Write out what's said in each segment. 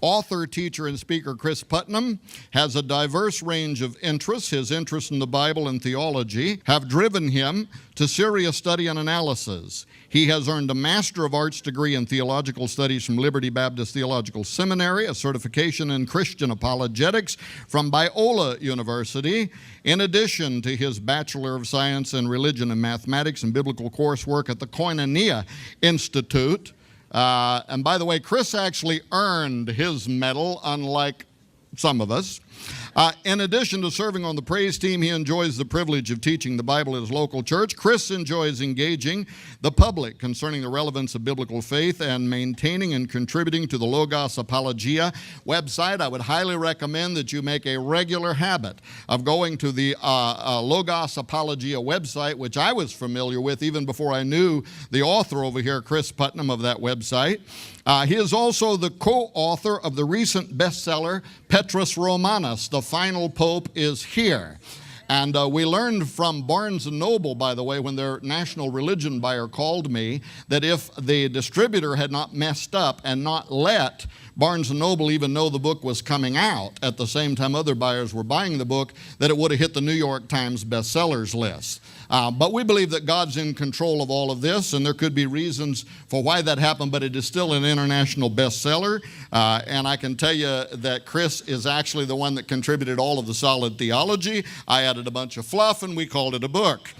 Author, teacher, and speaker Cris Putman has a diverse range of interests. His interest in the Bible and theology have driven him to serious study and analysis. He has earned a Master of Arts degree in Theological Studies from Liberty Baptist Theological Seminary, a certification in Christian Apologetics from Biola University, in addition to his Bachelor of Science in Religion and Mathematics and Biblical coursework at the Koinonia Institute. And by the way, Cris actually earned his medal, unlike some of us. In addition to serving on the praise team, he enjoys the privilege of teaching the Bible at his local church. Cris enjoys engaging the public concerning the relevance of biblical faith and maintaining and contributing to the Logos Apologia website. I would highly recommend that you make a regular habit of going to the Logos Apologia website, which I was familiar with even before I knew the author over here, Cris Putman, of that website. He is also the co-author of the recent bestseller, Petrus Romanus, The Final Pope is Here. And we learned from Barnes & Noble, by the way, when their national religion buyer called me, that if the distributor had not messed up and not let Barnes & Noble even know the book was coming out at the same time other buyers were buying the book, that it would have hit the New York Times bestsellers list. But we believe that God's in control of all of this, and there could be reasons for why that happened, but it is still an international bestseller. And I can tell you that Cris is actually the one that contributed all of the solid theology. I added a bunch of fluff, and we called it a book.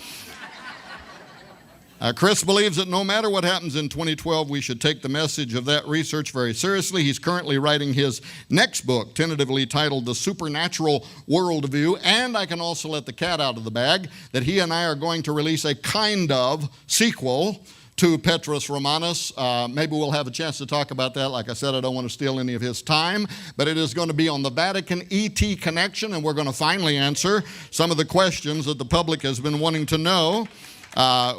Cris believes that no matter what happens in 2012, we should take the message of that research very seriously. He's currently writing his next book, tentatively titled The Supernatural Worldview, and I can also let the cat out of the bag that he and I are going to release a kind of sequel to Petrus Romanus. Maybe we'll have a chance to talk about that. Like I said, I don't want to steal any of his time, but it is going to be on the Vatican ET connection, and we're going to finally answer some of the questions that the public has been wanting to know.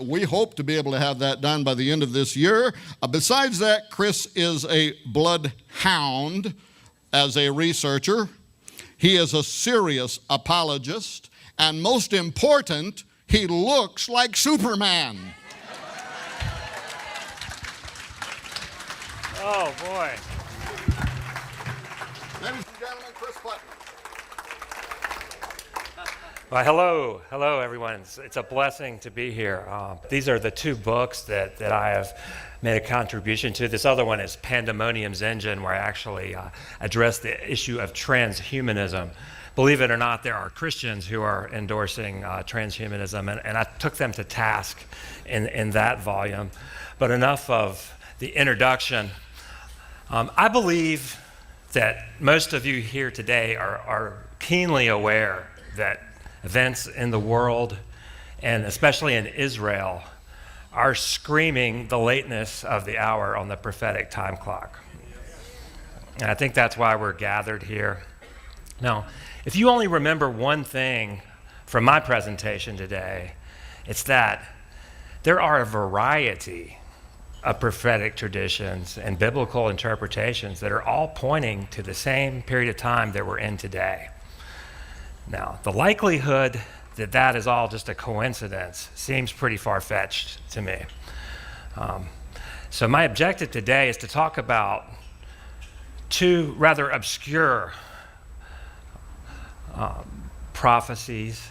We hope to be able to have that done by the end of this year. Besides that, Cris is a bloodhound as a researcher. He is a serious apologist. And most important, he looks like Superman. Oh, boy. Ladies and gentlemen, Cris Putman. Well, hello, everyone. It's a blessing to be here. These are the two books that I have made a contribution to. This other one is Pandemonium's Engine, where I actually address the issue of transhumanism. Believe it or not, there are Christians who are endorsing transhumanism, and I took them to task in that volume. But enough of the introduction. I believe that most of you here today are keenly aware that events in the world, and especially in Israel, are screaming the lateness of the hour on the prophetic time clock. And I think that's why we're gathered here. Now, if you only remember one thing from my presentation today, it's that there are a variety of prophetic traditions and biblical interpretations that are all pointing to the same period of time that we're in today. Now, the likelihood that that is all just a coincidence seems pretty far-fetched to me. So my objective today is to talk about two rather obscure prophecies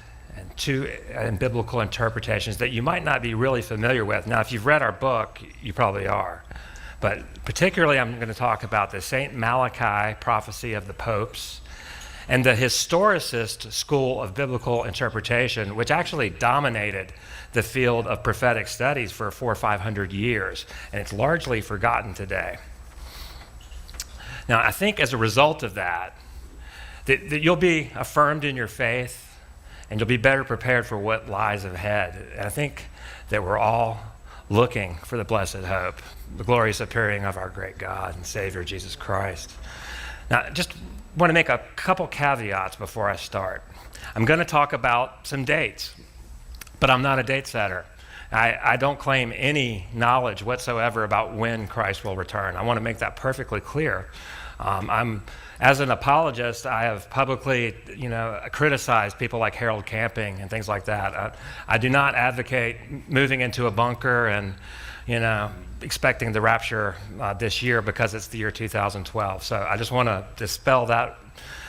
and biblical interpretations that you might not be really familiar with. Now, if you've read our book, you probably are. But particularly, I'm going to talk about the St. Malachi prophecy of the popes, and the Historicist school of biblical interpretation, which actually dominated the field of prophetic studies for 400 or 500 years, and it's largely forgotten today. Now, I think as a result of that you'll be affirmed in your faith, and you'll be better prepared for what lies ahead. And I think that we're all looking for the blessed hope, the glorious appearing of our great God and Savior, Jesus Christ. Now, just want to make a couple caveats before I start. I'm going to talk about some dates, but I'm not a date setter. I don't claim any knowledge whatsoever about when Christ will return. I want to make that perfectly clear. As an apologist, I have publicly, criticized people like Harold Camping and things like that. I do not advocate moving into a bunker and, expecting the rapture this year because it's the year 2012. So I just want to dispel that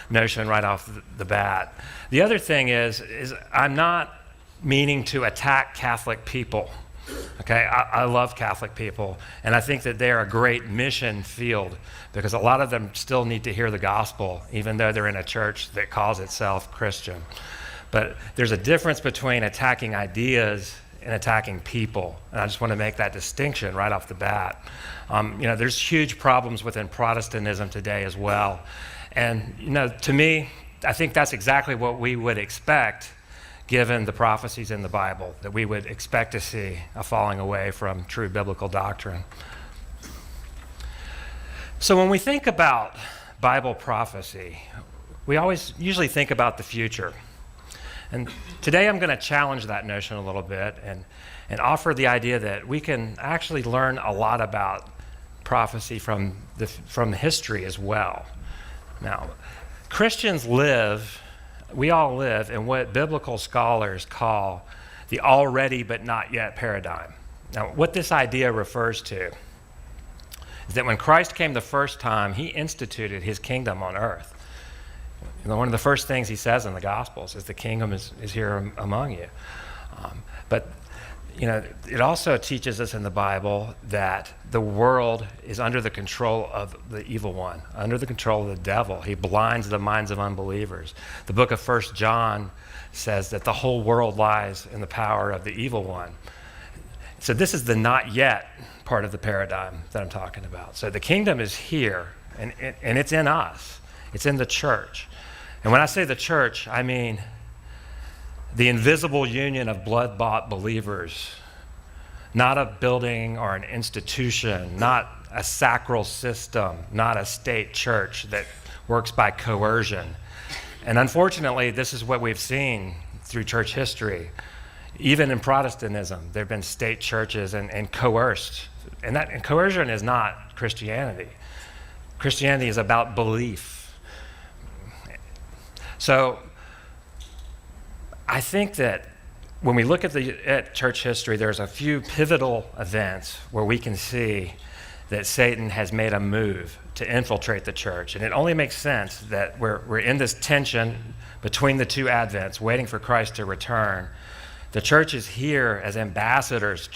notion right off the bat. The other thing is I'm not meaning to attack Catholic people. Okay, I love Catholic people, and I think that they're a great mission field because a lot of them still need to hear the gospel, even though they're in a church that calls itself Christian. But there's a difference between attacking ideas and attacking people, and I just want to make that distinction right off the bat. There's huge problems within Protestantism today as well, and to me, I think that's exactly what we would expect given the prophecies in the Bible, that we would expect to see a falling away from true biblical doctrine. So when we think about Bible prophecy, we usually think about the future. And today I'm going to challenge that notion a little bit and offer the idea that we can actually learn a lot about prophecy from history as well. Now, we all live in what biblical scholars call the already but not yet paradigm. Now, what this idea refers to is that when Christ came the first time, he instituted his kingdom on earth. One of the first things he says in the Gospels is the kingdom is here among you. But it also teaches us in the Bible that the world is under the control of the evil one, under the control of the devil. He blinds the minds of unbelievers. The book of 1 John says that the whole world lies in the power of the evil one. So this is the not yet part of the paradigm that I'm talking about. So the kingdom is here, and it's in us. It's in the church. And when I say the church, I mean the invisible union of blood-bought believers, not a building or an institution, not a sacral system, not a state church that works by coercion. And unfortunately, this is what we've seen through church history. Even in Protestantism, there have been state churches and coerced. And coercion is not Christianity. Christianity is about belief. So I think that when we look at church history, there's a few pivotal events where we can see that Satan has made a move to infiltrate the church. And it only makes sense that we're in this tension between the two advents, waiting for Christ to return. The church is here as ambassadors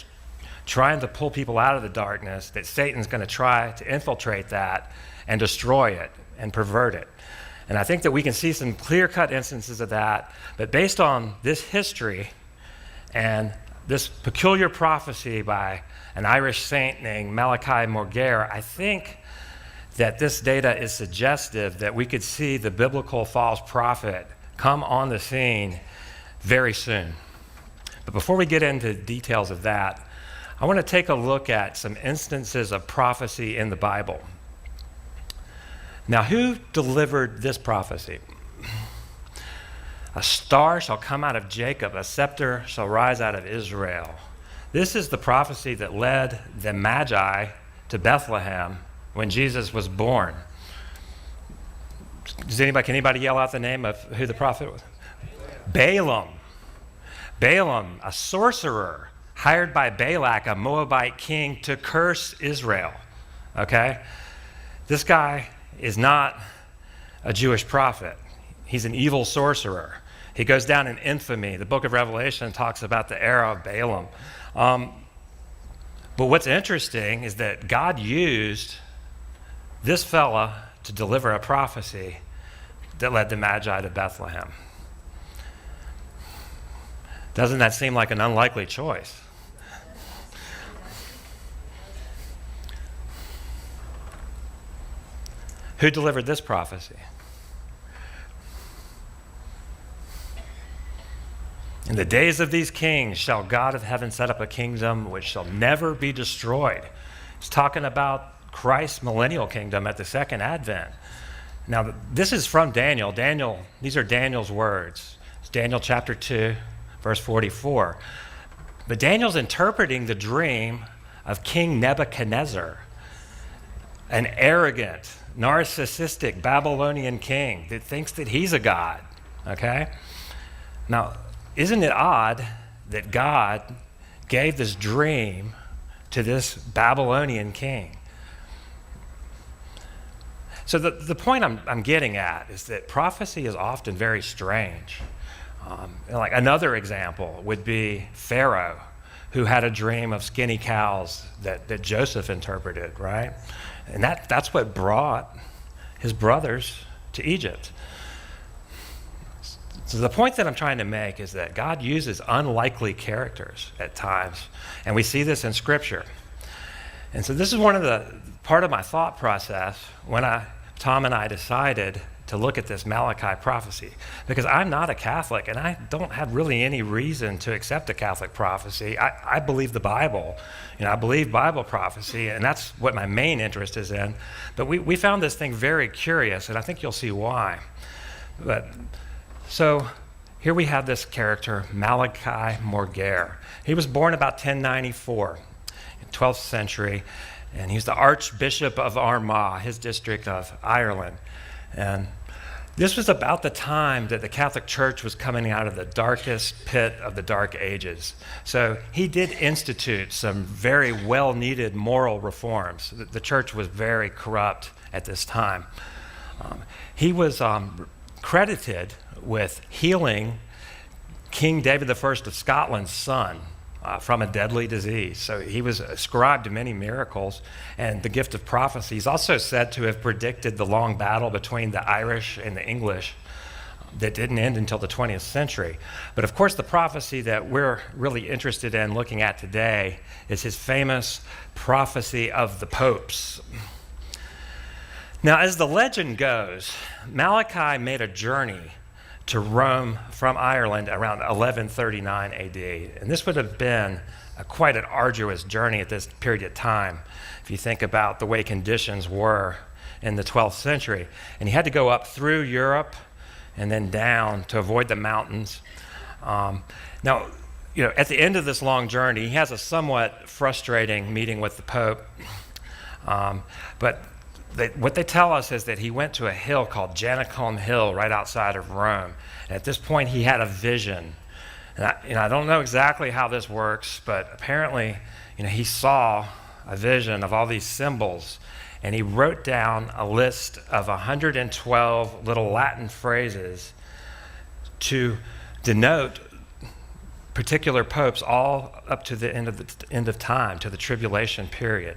trying to pull people out of the darkness, that Satan's going to try to infiltrate that and destroy it and pervert it. And I think that we can see some clear-cut instances of that, but based on this history and this peculiar prophecy by an Irish saint named Malachi Morgare, I think that this data is suggestive that we could see the biblical false prophet come on the scene very soon. But before we get into details of that, I want to take a look at some instances of prophecy in the Bible. Now, who delivered this prophecy? A star shall come out of Jacob, a scepter shall rise out of Israel. This is the prophecy that led the Magi to Bethlehem when Jesus was born. Can anybody yell out the name of who the prophet was? Balaam. Balaam, a sorcerer hired by Balak, a Moabite king, to curse Israel. Okay? This guy is not a Jewish prophet. He's an evil sorcerer. He goes down in infamy. The book of Revelation talks about the era of Balaam. But what's interesting is that God used this fella to deliver a prophecy that led the Magi to Bethlehem. Doesn't that seem like an unlikely choice? Who delivered this prophecy? In the days of these kings shall God of heaven set up a kingdom which shall never be destroyed. It's talking about Christ's millennial kingdom at the second advent. Now, this is from Daniel. These are Daniel's words. It's Daniel chapter 2, verse 44. But Daniel's interpreting the dream of King Nebuchadnezzar, an arrogant, narcissistic Babylonian king that thinks that he's a god, okay? Now, isn't it odd that God gave this dream to this Babylonian king? So the point I'm getting at is that prophecy is often very strange. Like another example would be Pharaoh, who had a dream of skinny cows that Joseph interpreted, right? And that's what brought his brothers to Egypt. So the point that I'm trying to make is that God uses unlikely characters at times, and we see this in Scripture. And so this is part of my thought process when Tom and I decided to look at this Malachi prophecy, because I'm not a Catholic and I don't have really any reason to accept a Catholic prophecy. I believe the Bible, I believe Bible prophecy, and that's what my main interest is in. But we found this thing very curious, and I think you'll see why. So here we have this character, Malachi Morgare. He was born about 1094, 12th century, and he's the Archbishop of Armagh, his district of Ireland. And this was about the time that the Catholic Church was coming out of the darkest pit of the Dark Ages. So he did institute some very well-needed moral reforms. The church was very corrupt at this time. He was credited with healing King David I of Scotland's son from a deadly disease. So he was ascribed many miracles, and the gift of prophecy is also said to have predicted the long battle between the Irish and the English that didn't end until the 20th century. But of course, the prophecy that we're really interested in looking at today is his famous prophecy of the popes. Now, as the legend goes, Malachi made a journey to Rome from Ireland around 1139 AD. And this would have been quite an arduous journey at this period of time, if you think about the way conditions were in the 12th century. And he had to go up through Europe and then down to avoid the mountains. Now, at the end of this long journey, he has a somewhat frustrating meeting with the Pope. But what they tell us is that he went to a hill called Janicum Hill right outside of Rome. And at this point, he had a vision. And I don't know exactly how this works, but apparently, he saw a vision of all these symbols, and he wrote down a list of 112 little Latin phrases to denote particular popes all up to the end of time, to the tribulation period.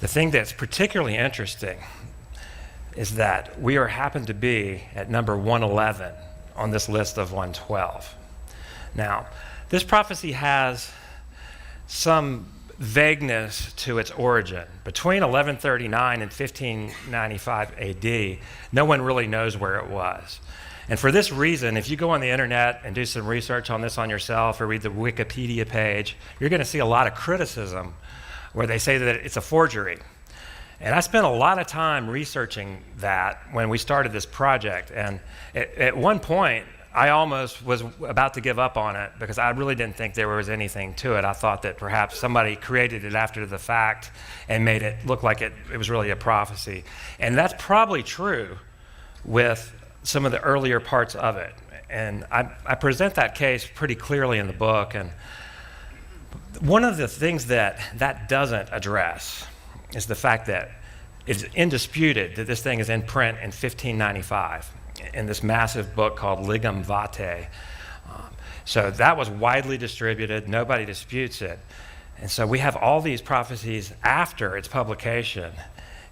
The thing that's particularly interesting is that we happen to be at number 111 on this list of 112. Now, this prophecy has some vagueness to its origin. Between 1139 and 1595 AD, no one really knows where it was. And for this reason, if you go on the internet and do some research on this on yourself or read the Wikipedia page, you're going to see a lot of criticism where they say that it's a forgery. And I spent a lot of time researching that when we started this project. And at one point, I almost was about to give up on it because I really didn't think there was anything to it. I thought that perhaps somebody created it after the fact and made it look like it was really a prophecy. And that's probably true with some of the earlier parts of it. And I present that case pretty clearly in the book. And one of the things that doesn't address is the fact that it's indisputed that this thing is in print in 1595 in this massive book called Ligum Vitae. So that was widely distributed. Nobody disputes it. And so we have all these prophecies after its publication.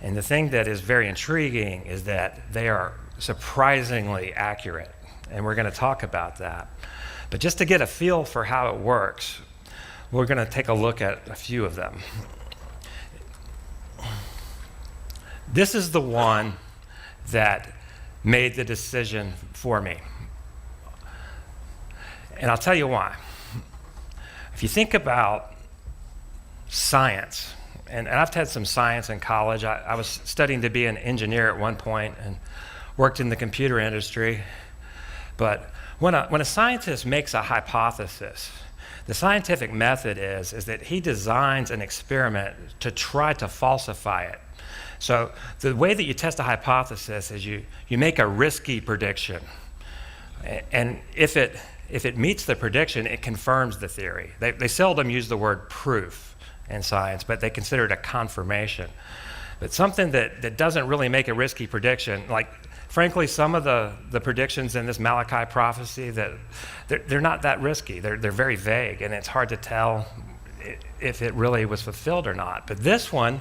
And the thing that is very intriguing is that they are surprisingly accurate. And we're going to talk about that. But just to get a feel for how it works, we're going to take a look at a few of them. This is the one that made the decision for me. And I'll tell you why. If you think about science, and I've had some science in college. I was studying to be an engineer at one point and worked in the computer industry. But when a scientist makes a hypothesis, the scientific method is that he designs an experiment to try to falsify it. So the way that you test a hypothesis is you make a risky prediction. And if it meets the prediction, it confirms the theory. They seldom use the word proof in science, but they consider it a confirmation. But something that doesn't really make a risky prediction, like frankly, some of the predictions in this Malachi prophecy, that they're not that risky. They're very vague, and it's hard to tell if it really was fulfilled or not. But this one,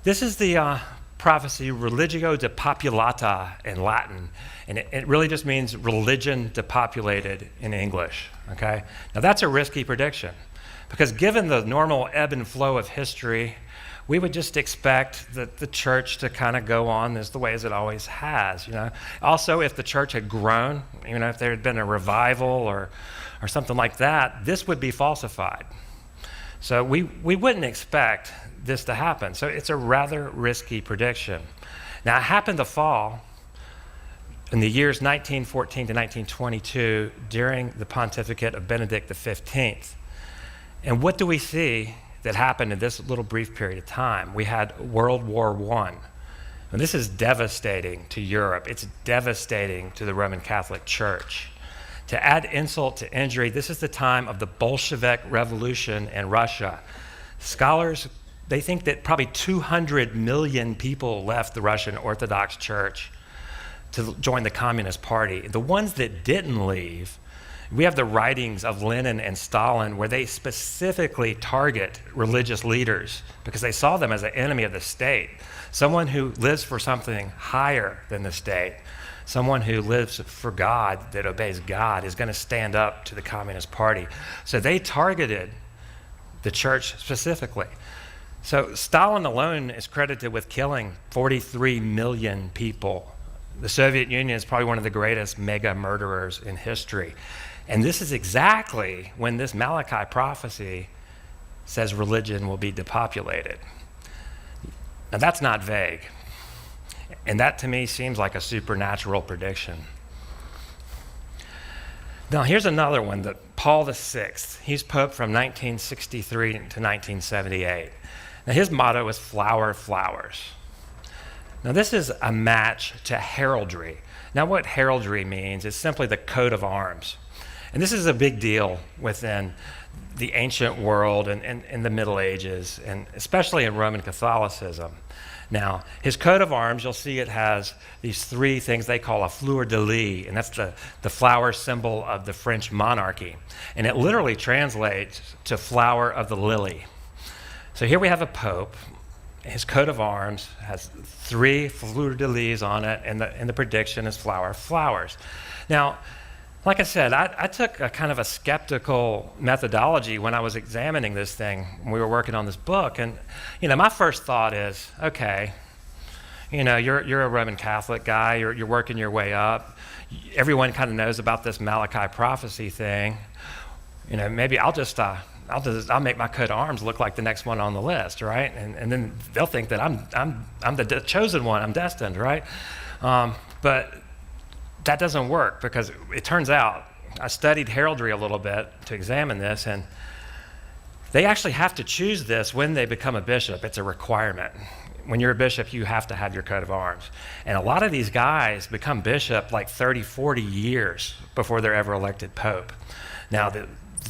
this is the prophecy Religio Depopulata in Latin, and it really just means religion depopulated in English, okay? Now that's a risky prediction, because given the normal ebb and flow of history, we would just expect that the church to kind of go on as the way as it always has, you know? Also, if the church had grown, you know, if there had been a revival or something like that, this would be falsified. So we wouldn't expect this to happen. So it's a rather risky prediction. Now, it happened to fall in the years 1914 to 1922 during the pontificate of Benedict XV. And what do we see that happened in this little brief period of time? We had World War I. And this is devastating to Europe. It's devastating to the Roman Catholic Church. To add insult to injury, this is the time of the Bolshevik Revolution in Russia. Scholars, they think that probably 200 million people left the Russian Orthodox Church to join the Communist Party. The ones that didn't leave, we have the writings of Lenin and Stalin where they specifically target religious leaders because they saw them as an enemy of the state, someone who lives for something higher than the state. Someone who lives for God, that obeys God, is going to stand up to the Communist Party. So they targeted the church specifically. So Stalin alone is credited with killing 43 million people. The Soviet Union is probably one of the greatest mega murderers in history. And this is exactly when this Malachi prophecy says religion will be depopulated. Now that's not vague. And that to me seems like a supernatural prediction. Now here's another one, that Paul VI, he's Pope from 1963 to 1978. Now his motto is flower, flowers. Now this is a match to heraldry. Now what heraldry means is simply the coat of arms. And this is a big deal within the ancient world and the Middle Ages, and especially in Roman Catholicism. Now, his coat of arms, you'll see it has these three things they call a fleur de lis, and that's the flower symbol of the French monarchy. And it literally translates to flower of the lily. So here we have a pope. His coat of arms has three fleur de lis on it, and the prediction is flower, flowers. Now, like I said, I took a kind of a skeptical methodology when I was examining this thing when we were working on this book. And, you know, my first thought is, okay, you know, you're a Roman Catholic guy, you're working your way up. Everyone kind of knows about this Malachi prophecy thing. You know, maybe I'll make my coat of arms look like the next one on the list, right? And then they'll think that I'm the chosen one, I'm destined, right? But that doesn't work, because it turns out, I studied heraldry a little bit to examine this, and they actually have to choose this when they become a bishop. It's a requirement. When you're a bishop, you have to have your coat of arms. And a lot of these guys become bishop like 30, 40 years before they're ever elected pope. Now,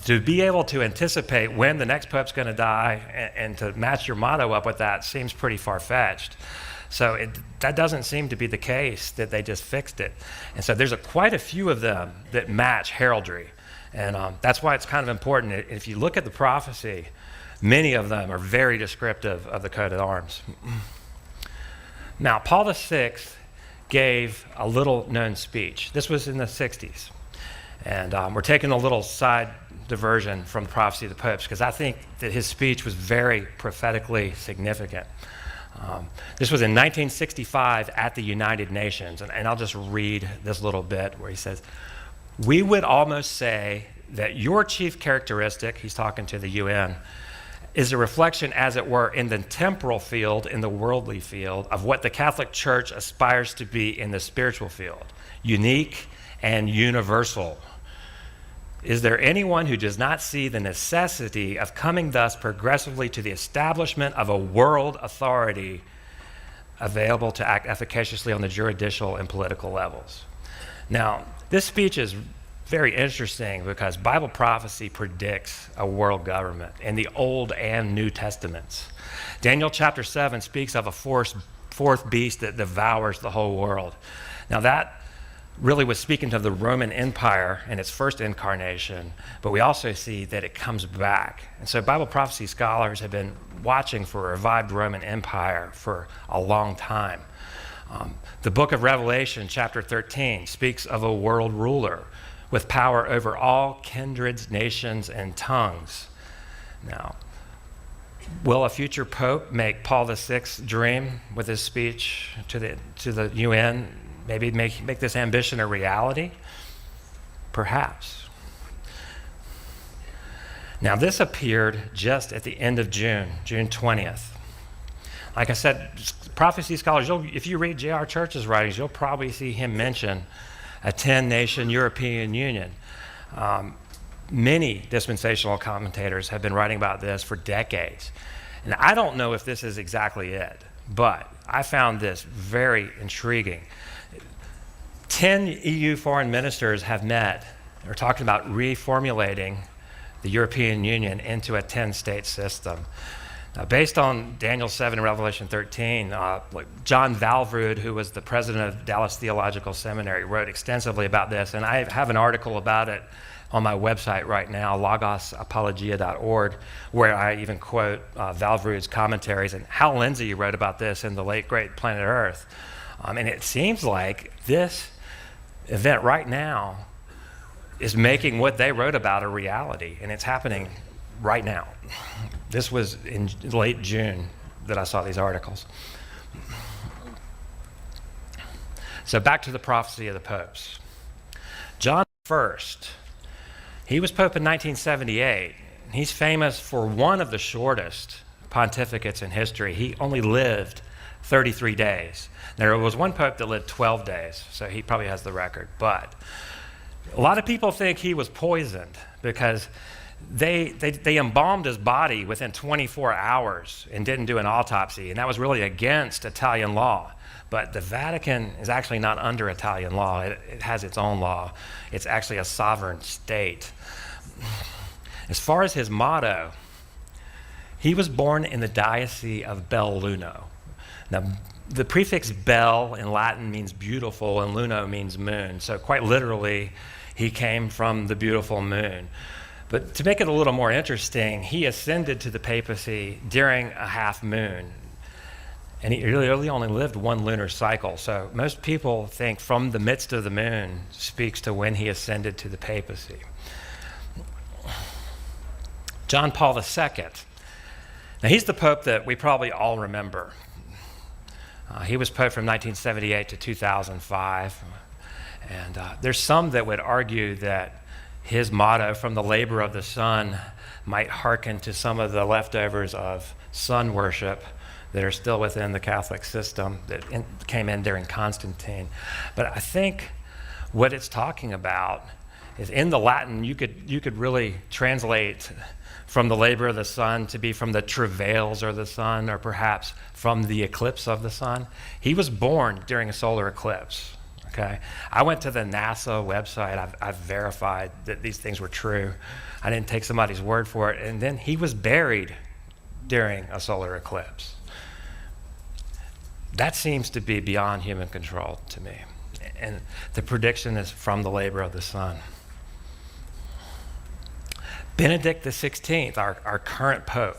to be able to anticipate when the next pope's going to die and to match your motto up with that seems pretty far-fetched. So that doesn't seem to be the case, that they just fixed it. And so there's quite a few of them that match heraldry. And that's why it's kind of important. If you look at the prophecy, many of them are very descriptive of the coat of arms. Now, Paul VI gave a little-known speech. This was in the 60s. And we're taking a little side diversion from the prophecy of the popes, because I think that his speech was very prophetically significant. This was in 1965 at the United Nations, and I'll just read this little bit where he says, "We would almost say that your chief characteristic," he's talking to the UN, "is a reflection, as it were, in the temporal field, in the worldly field, of what the Catholic Church aspires to be in the spiritual field, unique and universal. Is there anyone who does not see the necessity of coming thus progressively to the establishment of a world authority available to act efficaciously on the juridical and political levels. Now, this speech is very interesting because Bible prophecy predicts a world government in the Old and New Testaments. Daniel chapter 7 speaks of a fourth beast that devours the whole world. Now that really was speaking of the Roman Empire in its first incarnation, but we also see that it comes back. And so Bible prophecy scholars have been watching for a revived Roman Empire for a long time. The book of Revelation, chapter 13, speaks of a world ruler with power over all kindreds, nations, and tongues. Now, will a future pope make Paul VI dream with his speech to the UN? Maybe make this ambition a reality? Perhaps. Now, this appeared just at the end of June 20th. Like I said, prophecy scholars, if you read J.R. Church's writings, you'll probably see him mention a 10-nation European Union. Many dispensational commentators have been writing about this for decades. And I don't know if this is exactly it, but I found this very intriguing. 10 EU foreign ministers have met. They're talking about reformulating the European Union into a 10-state system. Now, based on Daniel 7 and Revelation 13, John Valvrud, who was the president of Dallas Theological Seminary, wrote extensively about this, and I have an article about it on my website right now, logosapologia.org, where I even quote Valvrud's commentaries, and Hal Lindsey wrote about this in the late great Planet Earth. And it seems like this event right now is making what they wrote about a reality, and it's happening right now. This was in late June that I saw these articles. So back to the prophecy of the popes. John I, he was pope in 1978. He's famous for one of the shortest pontificates in history. He only lived 33 days. There was one pope that lived 12 days, so he probably has the record. But a lot of people think he was poisoned because they embalmed his body within 24 hours and didn't do an autopsy, and that was really against Italian law. But the Vatican is actually not under Italian law. It has its own law. It's actually a sovereign state. As far as his motto, he was born in the Diocese of Belluno. Now, the prefix bel in Latin means beautiful, and luno means moon. So quite literally, he came from the beautiful moon. But to make it a little more interesting, he ascended to the papacy during a half moon. And he really only lived one lunar cycle. So most people think from the midst of the moon speaks to when he ascended to the papacy. John Paul II. Now he's the pope that we probably all remember. He was pope from 1978 to 2005. And there's some that would argue that his motto, from the labor of the sun, might hearken to some of the leftovers of sun worship that are still within the Catholic system that came in during Constantine. But I think what it's talking about is in the Latin, you could really translate from the labor of the sun to be from the travails of the sun, or perhaps from the eclipse of the sun. He was born during a solar eclipse. Okay, I went to the NASA website. I've verified that these things were true. I didn't take somebody's word for it. And then he was buried during a solar eclipse. That seems to be beyond human control to me. And the prediction is from the labor of the sun. Benedict XVI, our current pope,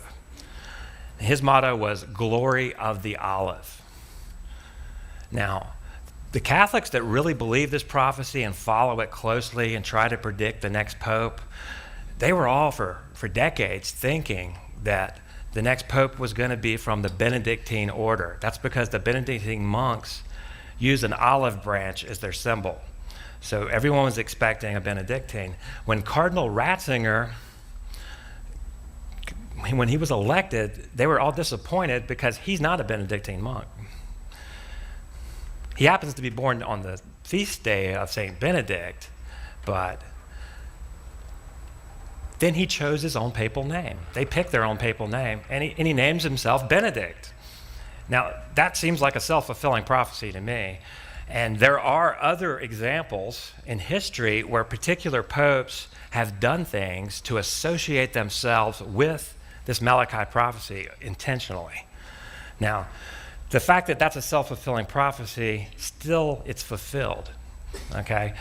his motto was glory of the olive. Now, the Catholics that really believe this prophecy and follow it closely and try to predict the next pope, they were all for decades thinking that the next pope was going to be from the Benedictine order. That's because the Benedictine monks use an olive branch as their symbol. So everyone was expecting a Benedictine. When Cardinal Ratzinger, when he was elected, they were all disappointed because he's not a Benedictine monk. He happens to be born on the feast day of St. Benedict, but then he chose his own papal name. They picked their own papal name, and he names himself Benedict. Now, that seems like a self-fulfilling prophecy to me. And there are other examples in history where particular popes have done things to associate themselves with this Malachi prophecy intentionally. Now, the fact that that's a self-fulfilling prophecy, still it's fulfilled, okay?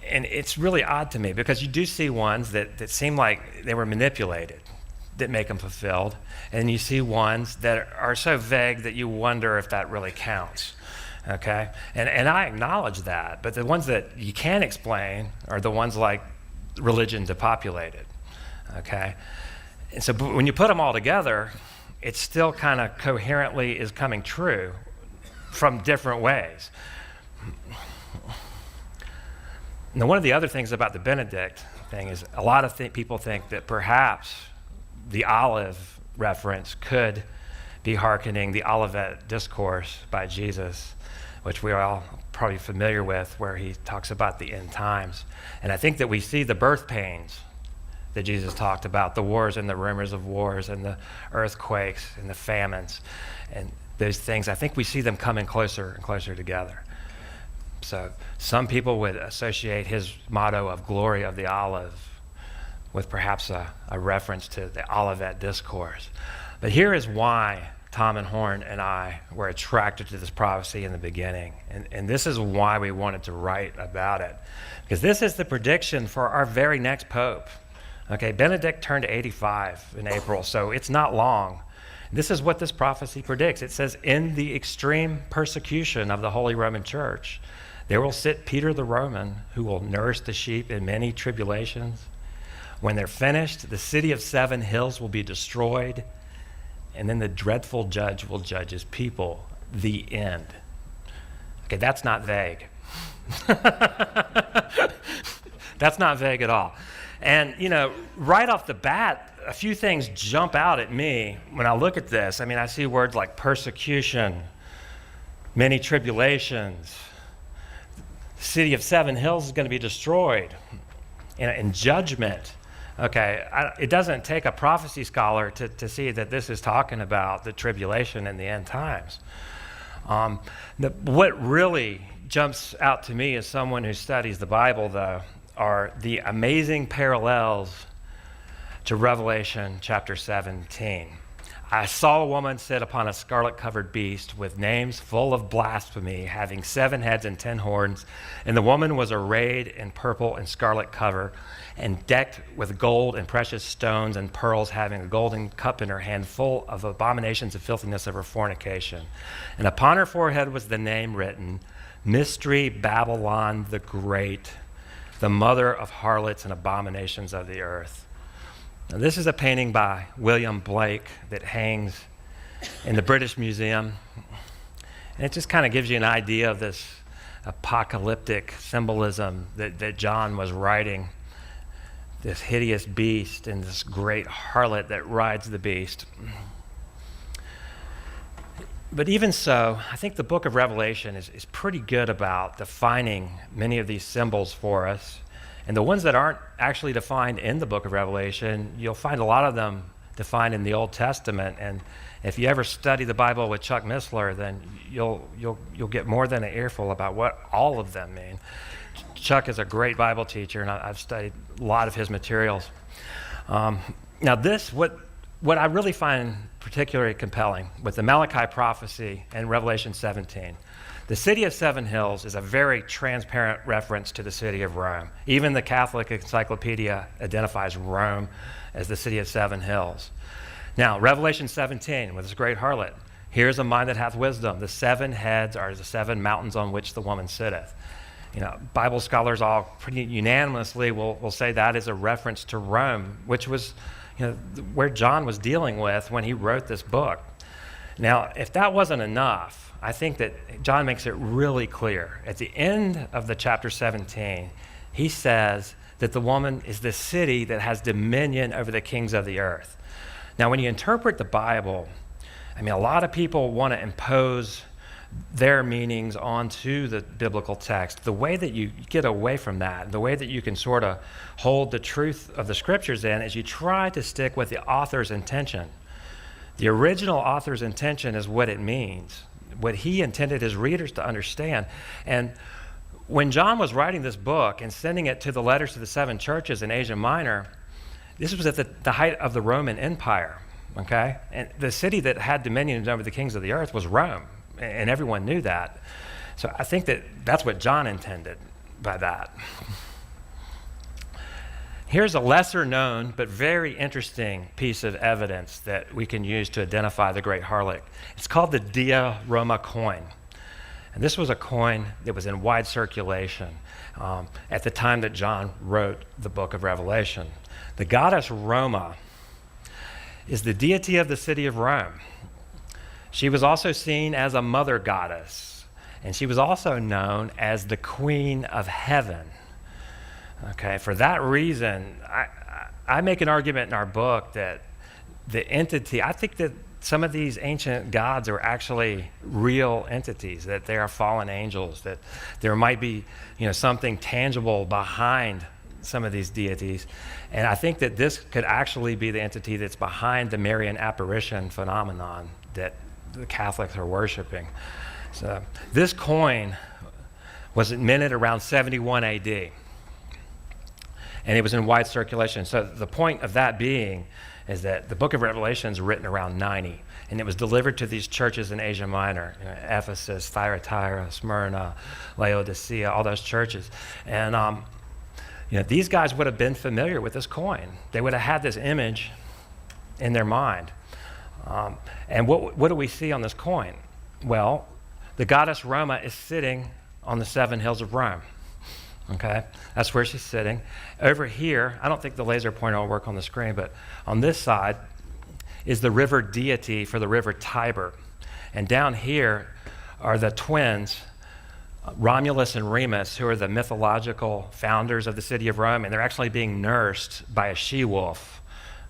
And it's really odd to me because you do see ones that seem like they were manipulated that make them fulfilled, and you see ones that are so vague that you wonder if that really counts, okay? And I acknowledge that, but the ones that you can't explain are the ones like religion depopulated, okay? And so when you put them all together, it still kind of coherently is coming true from different ways. Now, one of the other things about the Benedict thing is a lot of people think that perhaps the olive reference could be hearkening the Olivet Discourse by Jesus, which we are all probably familiar with, where he talks about the end times. And I think that we see the birth pains that Jesus talked about, the wars and the rumors of wars and the earthquakes and the famines and those things. I think we see them coming closer and closer together. So some people would associate his motto of glory of the olive with perhaps a reference to the Olivet Discourse. But here is why Tom and Horn and I were attracted to this prophecy in the beginning. And this is why we wanted to write about it. Because this is the prediction for our very next pope. Okay, Benedict turned 85 in April, so it's not long. This is what this prophecy predicts. It says, in the extreme persecution of the Holy Roman Church, there will sit Peter the Roman, who will nourish the sheep in many tribulations. When they're finished, the city of 7 hills will be destroyed, and then the dreadful judge will judge his people. The end. Okay, that's not vague. That's not vague at all. And, you know, right off the bat, a few things jump out at me when I look at this. I mean, I see words like persecution, many tribulations, the city of 7 hills is going to be destroyed, and judgment. Okay, it doesn't take a prophecy scholar to see that this is talking about the tribulation and the end times. What really jumps out to me as someone who studies the Bible, though, are the amazing parallels to Revelation chapter 17. I saw a woman sit upon a scarlet-covered beast with names full of blasphemy, having 7 heads and 10 horns, and the woman was arrayed in purple and scarlet cover, and decked with gold and precious stones and pearls, having a golden cup in her hand full of abominations and filthiness of her fornication. And upon her forehead was the name written, Mystery Babylon the Great, the mother of harlots and abominations of the earth. Now, this is a painting by William Blake that hangs in the British Museum. And it just kind of gives you an idea of this apocalyptic symbolism that John was writing. This hideous beast and this great harlot that rides the beast. But even so, I think the book of Revelation is pretty good about defining many of these symbols for us. And the ones that aren't actually defined in the book of Revelation, you'll find a lot of them defined in the Old Testament. And if you ever study the Bible with Chuck Missler, then you'll get more than an earful about what all of them mean. Chuck is a great Bible teacher, and I've studied a lot of his materials. Now this, what I really find particularly compelling with the Malachi prophecy and Revelation 17, the city of 7 hills is a very transparent reference to the city of Rome. Even the Catholic Encyclopedia identifies Rome as the city of 7 hills. Now, Revelation 17, with this great harlot, here's a mind that hath wisdom. The 7 heads are the 7 mountains on which the woman sitteth. You know, Bible scholars all pretty unanimously will say that is a reference to Rome, which was, you know, where John was dealing with when he wrote this book. Now, if that wasn't enough, I think that John makes it really clear. At the end of the chapter 17, he says that the woman is the city that has dominion over the kings of the earth. Now, when you interpret the Bible, I mean, a lot of people want to impose their meanings onto the biblical text. The way that you get away from that, the way that you can sort of hold the truth of the scriptures in, is you try to stick with the author's intention. The original author's intention is what it means, what he intended his readers to understand. And when John was writing this book and sending it to the letters to the 7 churches in Asia Minor, this was at the height of the Roman Empire, okay? And the city that had dominion over the kings of the earth was Rome, and everyone knew that. So I think that's what John intended by that. Here's a lesser known but very interesting piece of evidence that we can use to identify the great harlot. It's called the Dia Roma Coin. And this was a coin that was in wide circulation at the time that John wrote the book of Revelation. The goddess Roma is the deity of the city of Rome. She was also seen as a mother goddess, and she was also known as the Queen of Heaven. Okay, for that reason, I make an argument in our book that the entity, I think that some of these ancient gods are actually real entities, that they are fallen angels, that there might be, something tangible behind some of these deities. And I think that this could actually be the entity that's behind the Marian apparition phenomenon that the Catholics are worshiping. So this coin was minted around 71 AD. And it was in wide circulation. So the point of that being is that the book of Revelation is written around 90, and it was delivered to these churches in Asia Minor, Ephesus, Thyatira, Smyrna, Laodicea, all those churches. And these guys would have been familiar with this coin. They would have had this image in their mind. And what do we see on this coin? Well, the goddess Roma is sitting on the 7 hills of Rome. Okay, that's where she's sitting. Over here, I don't think the laser pointer will work on the screen, but on this side is the river deity for the river Tiber. And down here are the twins, Romulus and Remus, who are the mythological founders of the city of Rome, and they're actually being nursed by a she-wolf,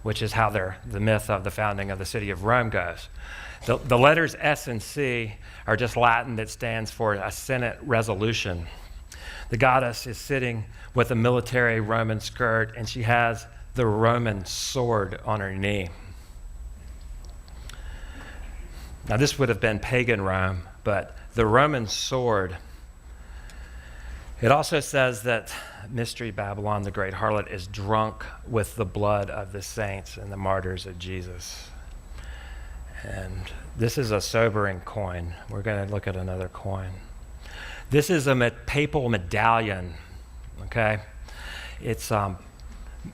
which is how the myth of the founding of the city of Rome goes. The letters S and C are just Latin that stands for a Senate resolution. The goddess is sitting with a military Roman skirt, and she has the Roman sword on her knee. Now, this would have been pagan Rome, but the Roman sword, it also says that Mystery Babylon, the great harlot, is drunk with the blood of the saints and the martyrs of Jesus. And this is a sobering coin. We're going to look at another coin. This is a papal medallion, okay? It's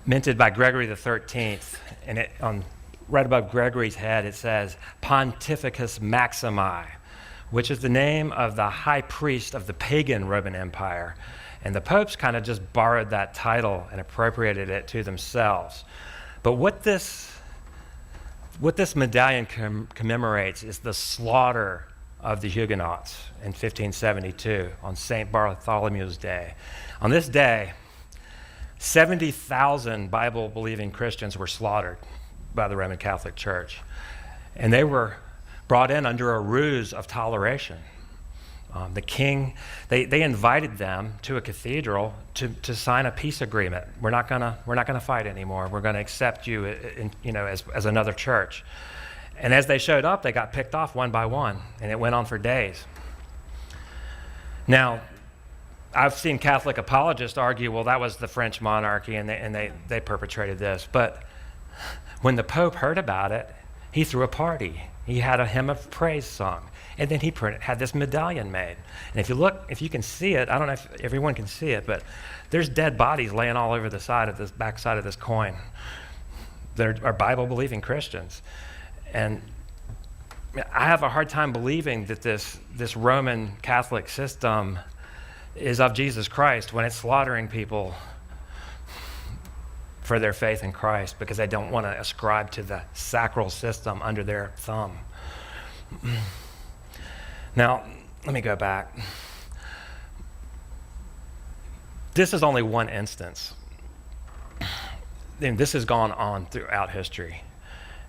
minted by Gregory XIII, and right above Gregory's head it says Pontificus Maximi, which is the name of the high priest of the pagan Roman Empire. And the popes kind of just borrowed that title and appropriated it to themselves. But what this medallion commemorates is the slaughter of the Huguenots in 1572 on St. Bartholomew's Day. On this day, 70,000 Bible-believing Christians were slaughtered by the Roman Catholic Church. And they were brought in under a ruse of toleration. The king, they invited them to a cathedral to sign a peace agreement. We're not gonna fight anymore. We're gonna accept you, as another church. And as they showed up, they got picked off one by one, and it went on for days. Now, I've seen Catholic apologists argue, well, that was the French monarchy, and they perpetrated this. But when the Pope heard about it, he threw a party. He had a hymn of praise sung, and then he had this medallion made. And if you can see it, I don't know if everyone can see it, but there's dead bodies laying all over the back side of this coin. There are Bible-believing Christians. And I have a hard time believing that this Roman Catholic system is of Jesus Christ when it's slaughtering people for their faith in Christ because they don't want to ascribe to the sacral system under their thumb. Now, let me go back. This is only one instance. And this has gone on throughout history.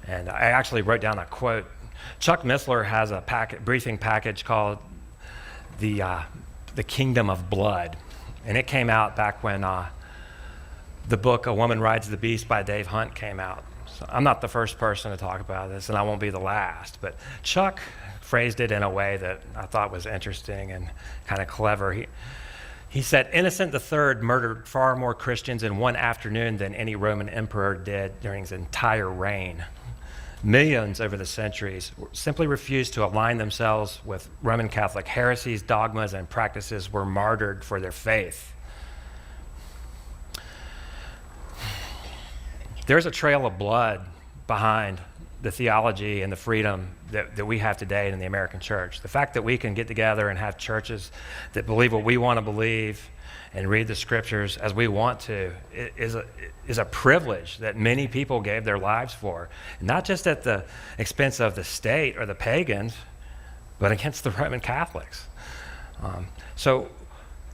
And I actually wrote down a quote. Chuck Missler has a briefing package called the Kingdom of Blood. And it came out back when the book A Woman Rides the Beast by Dave Hunt came out. So I'm not the first person to talk about this, and I won't be the last, but Chuck phrased it in a way that I thought was interesting and kind of clever. He said, Innocent III murdered far more Christians in one afternoon than any Roman emperor did during his entire reign. Millions over the centuries simply refused to align themselves with Roman Catholic heresies, dogmas, and practices were martyred for their faith. There's a trail of blood behind the theology and the freedom that we have today in the American church. The fact that we can get together and have churches that believe what we want to believe and read the scriptures as we want to is a privilege that many people gave their lives for, not just at the expense of the state or the pagans, but against the Roman Catholics. So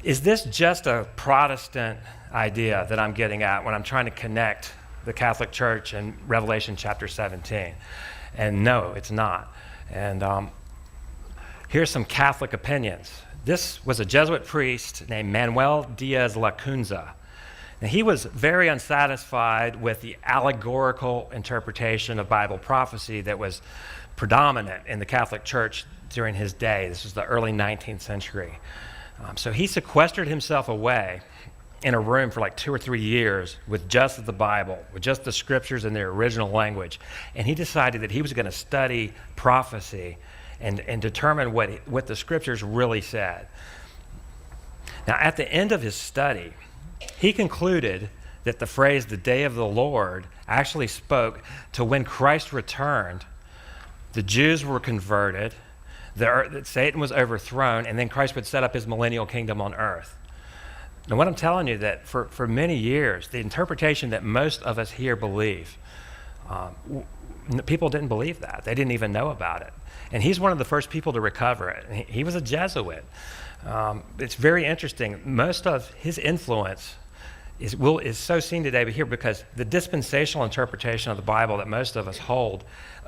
is this just a Protestant idea that I'm getting at when I'm trying to connect the Catholic Church and Revelation chapter 17? And no, it's not. And here's some Catholic opinions. This was a Jesuit priest named Manuel Diaz Lacunza. Now, he was very unsatisfied with the allegorical interpretation of Bible prophecy that was predominant in the Catholic Church during his day. This was the early 19th century. So he sequestered himself away in a room for like 2 or 3 years with just the Bible, with just the scriptures in their original language. And he decided that he was going to study prophecy and determine what the scriptures really said. Now, at the end of his study, he concluded that the phrase, the day of the Lord, actually spoke to when Christ returned, the Jews were converted, that Satan was overthrown, and then Christ would set up his millennial kingdom on earth. Now, what I'm telling you that for many years, the interpretation that most of us here believe, people didn't believe that. They didn't even know about it. And he's one of the first people to recover it. He was a Jesuit. It's very interesting. Most of his influence is so seen today here because the dispensational interpretation of the Bible that most of us hold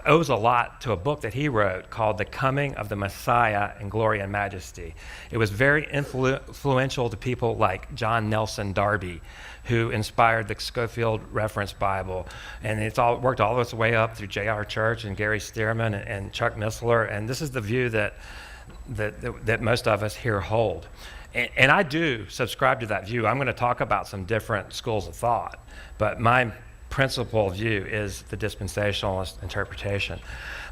owes a lot to a book that he wrote called The Coming of the Messiah in Glory and Majesty. It was very influential to people like John Nelson Darby, who inspired the Scofield Reference Bible. And it's all worked all its way up through J.R. Church and Gary Stearman and Chuck Missler. And this is the view that most of us here hold. And I do subscribe to that view. I'm going to talk about some different schools of thought, but my principal view is the dispensationalist interpretation.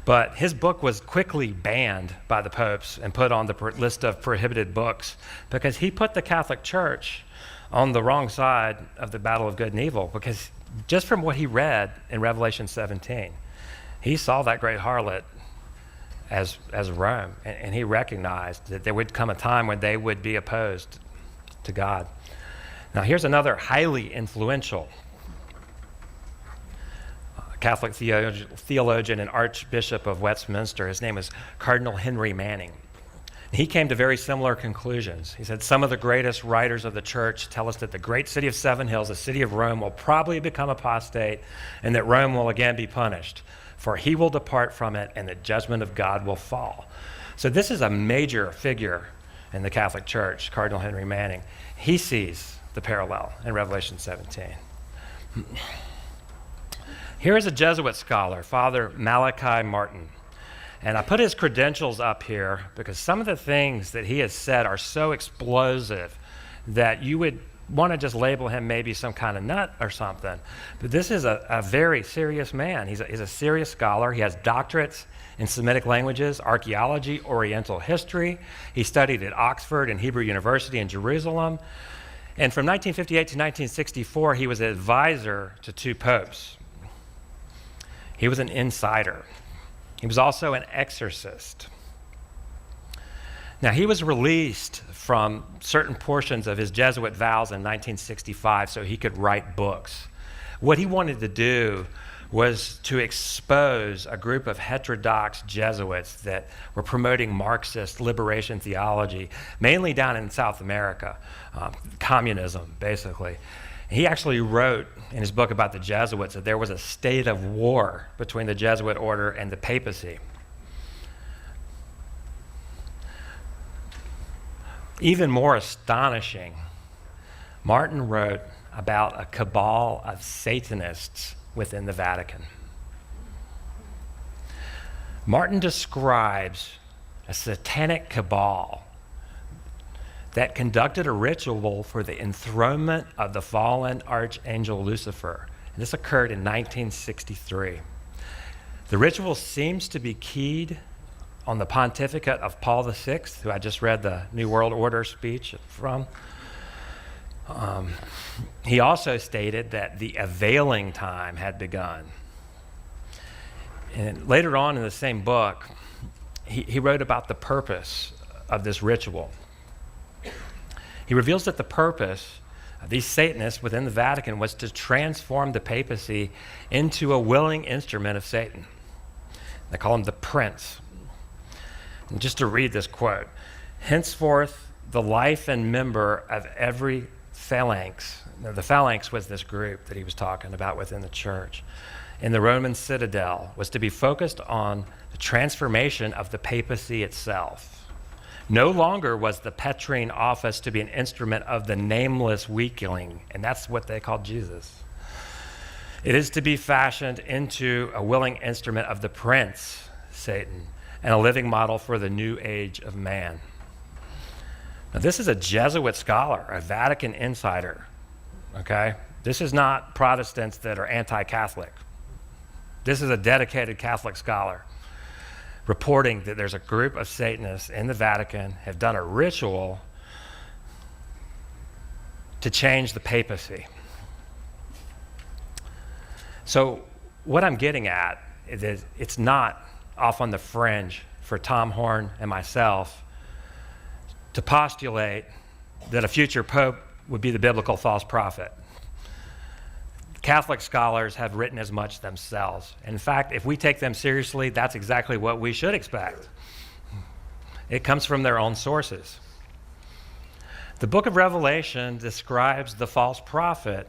But his book was quickly banned by the popes and put on the list of prohibited books because he put the Catholic Church on the wrong side of the battle of good and evil, because just from what he read in Revelation 17, he saw that great harlot as Rome, and he recognized that there would come a time when they would be opposed to God. Now, here's another highly influential Catholic theologian and Archbishop of Westminster. His name is Cardinal Henry Manning. He came to very similar conclusions. He said, some of the greatest writers of the church tell us that the great city of Seven Hills, the city of Rome, will probably become apostate and that Rome will again be punished, for he will depart from it and the judgment of God will fall. So this is a major figure in the Catholic Church, Cardinal Henry Manning. He sees the parallel in Revelation 17. Here is a Jesuit scholar, Father Malachi Martin. And I put his credentials up here because some of the things that he has said are so explosive that you would want to just label him maybe some kind of nut or something. But this is a very serious man. He's a serious scholar. He has doctorates in Semitic languages, archaeology, Oriental history. He studied at Oxford and Hebrew University in Jerusalem. And from 1958 to 1964, he was an advisor to 2 popes. He was an insider. He was also an exorcist. Now, he was released from certain portions of his Jesuit vows in 1965 so he could write books. What he wanted to do was to expose a group of heterodox Jesuits that were promoting Marxist liberation theology, mainly down in South America, communism, basically. He actually wrote in his book about the Jesuits that there was a state of war between the Jesuit order and the papacy. Even more astonishing, Martin wrote about a cabal of Satanists within the Vatican. Martin describes a satanic cabal that conducted a ritual for the enthronement of the fallen archangel Lucifer. And this occurred in 1963. The ritual seems to be keyed on the pontificate of Paul VI, who I just read the New World Order speech from. He also stated that the availing time had begun. And later on in the same book, he wrote about the purpose of this ritual. He reveals that the purpose of these Satanists within the Vatican was to transform the papacy into a willing instrument of Satan. They call him the prince. And just to read this quote, henceforth the life and member of every phalanx, the phalanx was this group that he was talking about within the church, in the Roman citadel was to be focused on the transformation of the papacy itself. No longer was the Petrine office to be an instrument of the nameless weakling, and that's what they called Jesus. It is to be fashioned into a willing instrument of the prince, Satan, and a living model for the new age of man. Now, this is a Jesuit scholar, a Vatican insider, okay? This is not Protestants that are anti-Catholic. This is a dedicated Catholic scholar reporting that there's a group of Satanists in the Vatican have done a ritual to change the papacy. So what I'm getting at is that it's not off on the fringe for Tom Horn and myself to postulate that a future pope would be the biblical false prophet. Catholic scholars have written as much themselves. In fact, if we take them seriously, that's exactly what we should expect. It comes from their own sources. The book of Revelation describes the false prophet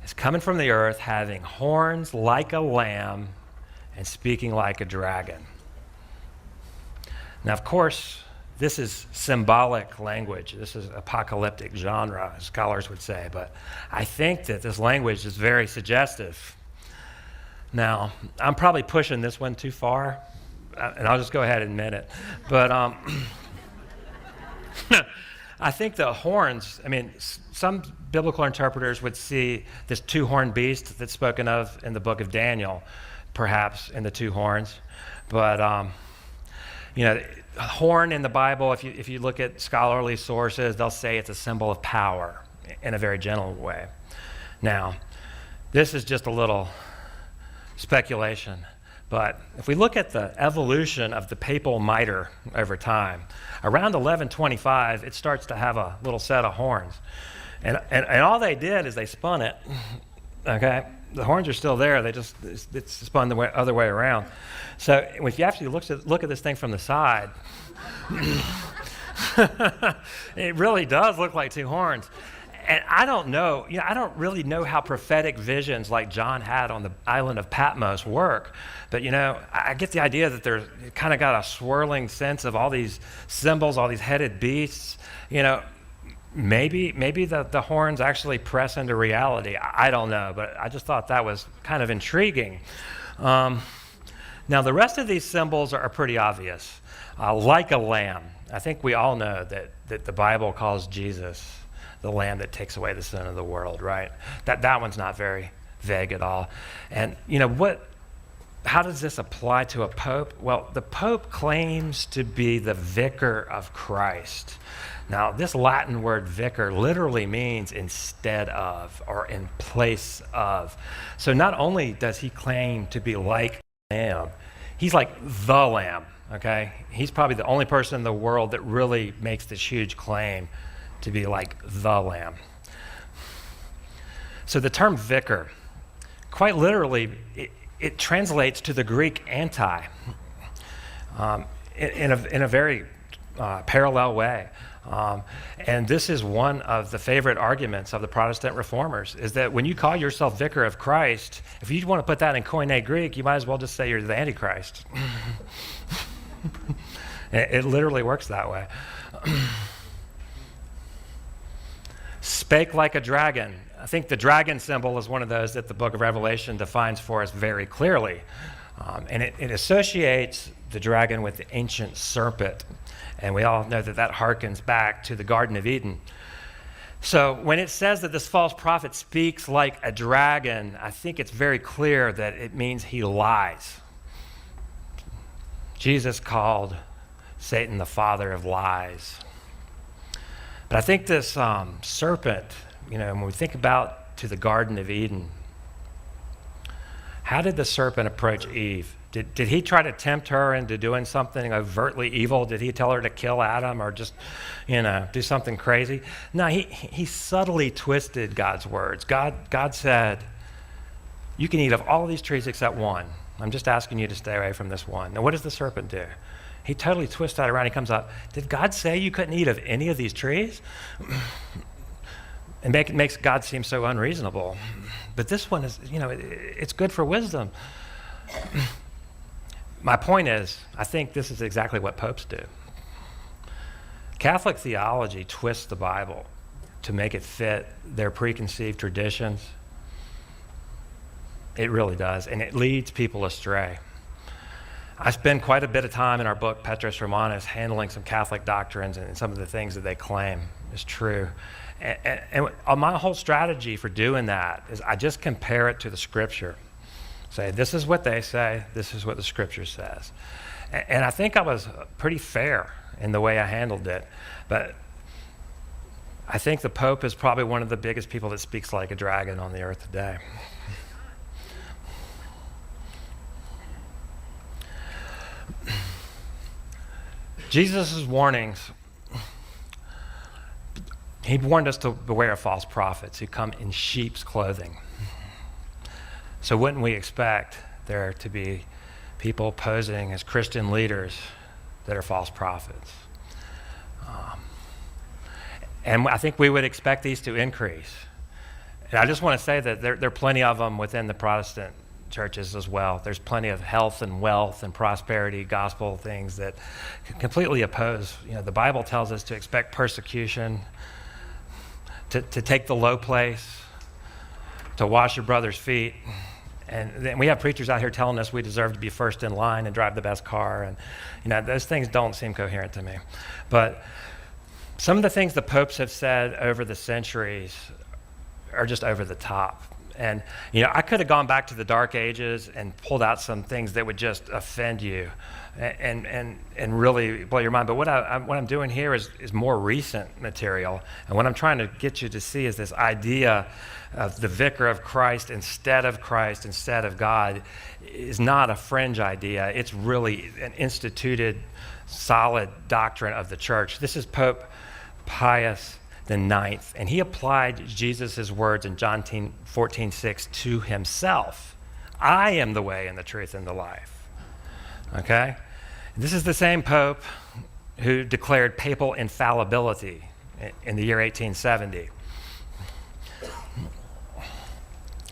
as coming from the earth, having horns like a lamb and speaking like a dragon. Now, of course, this is symbolic language. This is apocalyptic genre, as scholars would say, but I think that this language is very suggestive. Now, I'm probably pushing this one too far, and I'll just go ahead and admit it, but I think the horns, some biblical interpreters would see this two-horned beast that's spoken of in the book of Daniel, perhaps in the two horns, but horn in the Bible, if you look at scholarly sources, they'll say it's a symbol of power in a very gentle way. Now, this is just a little speculation, but if we look at the evolution of the papal mitre over time, around 1125, it starts to have a little set of horns. And all they did is they spun it, okay? The horns are still there, it's spun the other way around. So if you actually look at this thing from the side, it really does look like two horns. And I don't know, I don't really know how prophetic visions like John had on the island of Patmos work, but I get the idea that there's kind of got a swirling sense of all these symbols, all these headed beasts, Maybe the horns actually press into reality. I don't know, but I just thought that was kind of intriguing. Now, the rest of these symbols are pretty obvious. Like a lamb. I think we all know that the Bible calls Jesus the lamb that takes away the sin of the world, right? That one's not very vague at all. And how does this apply to a pope? Well, the pope claims to be the vicar of Christ. Now, this Latin word vicar literally means instead of or in place of. So not only does he claim to be like lamb, he's like the lamb, okay? He's probably the only person in the world that really makes this huge claim to be like the lamb. So the term vicar, quite literally, it translates to the Greek anti in a very parallel way. And this is one of the favorite arguments of the Protestant reformers, is that when you call yourself vicar of Christ, if you want to put that in Koine Greek, you might as well just say you're the Antichrist. It literally works that way. Spake like a dragon. I think the dragon symbol is one of those that the book of Revelation defines for us very clearly. And it associates the dragon with the ancient serpent. And we all know that that harkens back to the Garden of Eden. So when it says that this false prophet speaks like a dragon, I think it's very clear that it means he lies. Jesus called Satan the father of lies. But I think this serpent, when we think about to the Garden of Eden, how did the serpent approach Eve? Did he try to tempt her into doing something overtly evil? Did he tell her to kill Adam or just, do something crazy? No, he subtly twisted God's words. God said, you can eat of all of these trees except one. I'm just asking you to stay away from this one. Now, what does the serpent do? He totally twists that around. He comes up, did God say you couldn't eat of any of these trees? And it makes God seem so unreasonable. But this one is, it's good for wisdom. My point is, I think this is exactly what popes do. Catholic theology twists the Bible to make it fit their preconceived traditions. It really does, and it leads people astray. I spend quite a bit of time in our book, Petrus Romanus, handling some Catholic doctrines and some of the things that they claim is true. And my whole strategy for doing that is I just compare it to the Scripture. Say, this is what they say, this is what the Scripture says. And I think I was pretty fair in the way I handled it. But I think the Pope is probably one of the biggest people that speaks like a dragon on the earth today. Jesus' warnings, he warned us to beware of false prophets who come in sheep's clothing. So wouldn't we expect there to be people posing as Christian leaders that are false prophets? And I think we would expect these to increase. And I just want to say that there are plenty of them within the Protestant churches as well. There's plenty of health and wealth and prosperity gospel things that completely oppose. The Bible tells us to expect persecution, to take the low place, to wash your brother's feet. And then we have preachers out here telling us we deserve to be first in line and drive the best car. And, those things don't seem coherent to me. But some of the things the popes have said over the centuries are just over the top. And, I could have gone back to the Dark Ages and pulled out some things that would just offend you and really blow your mind. But what I'm doing here is more recent material. And what I'm trying to get you to see is this idea of the vicar of Christ, instead of God, is not a fringe idea. It's really an instituted, solid doctrine of the church. This is Pope Pius the Ninth, and he applied Jesus' words in John 14:6 to himself. I am the way and the truth and the life. Okay? This is the same Pope who declared papal infallibility in the year 1870.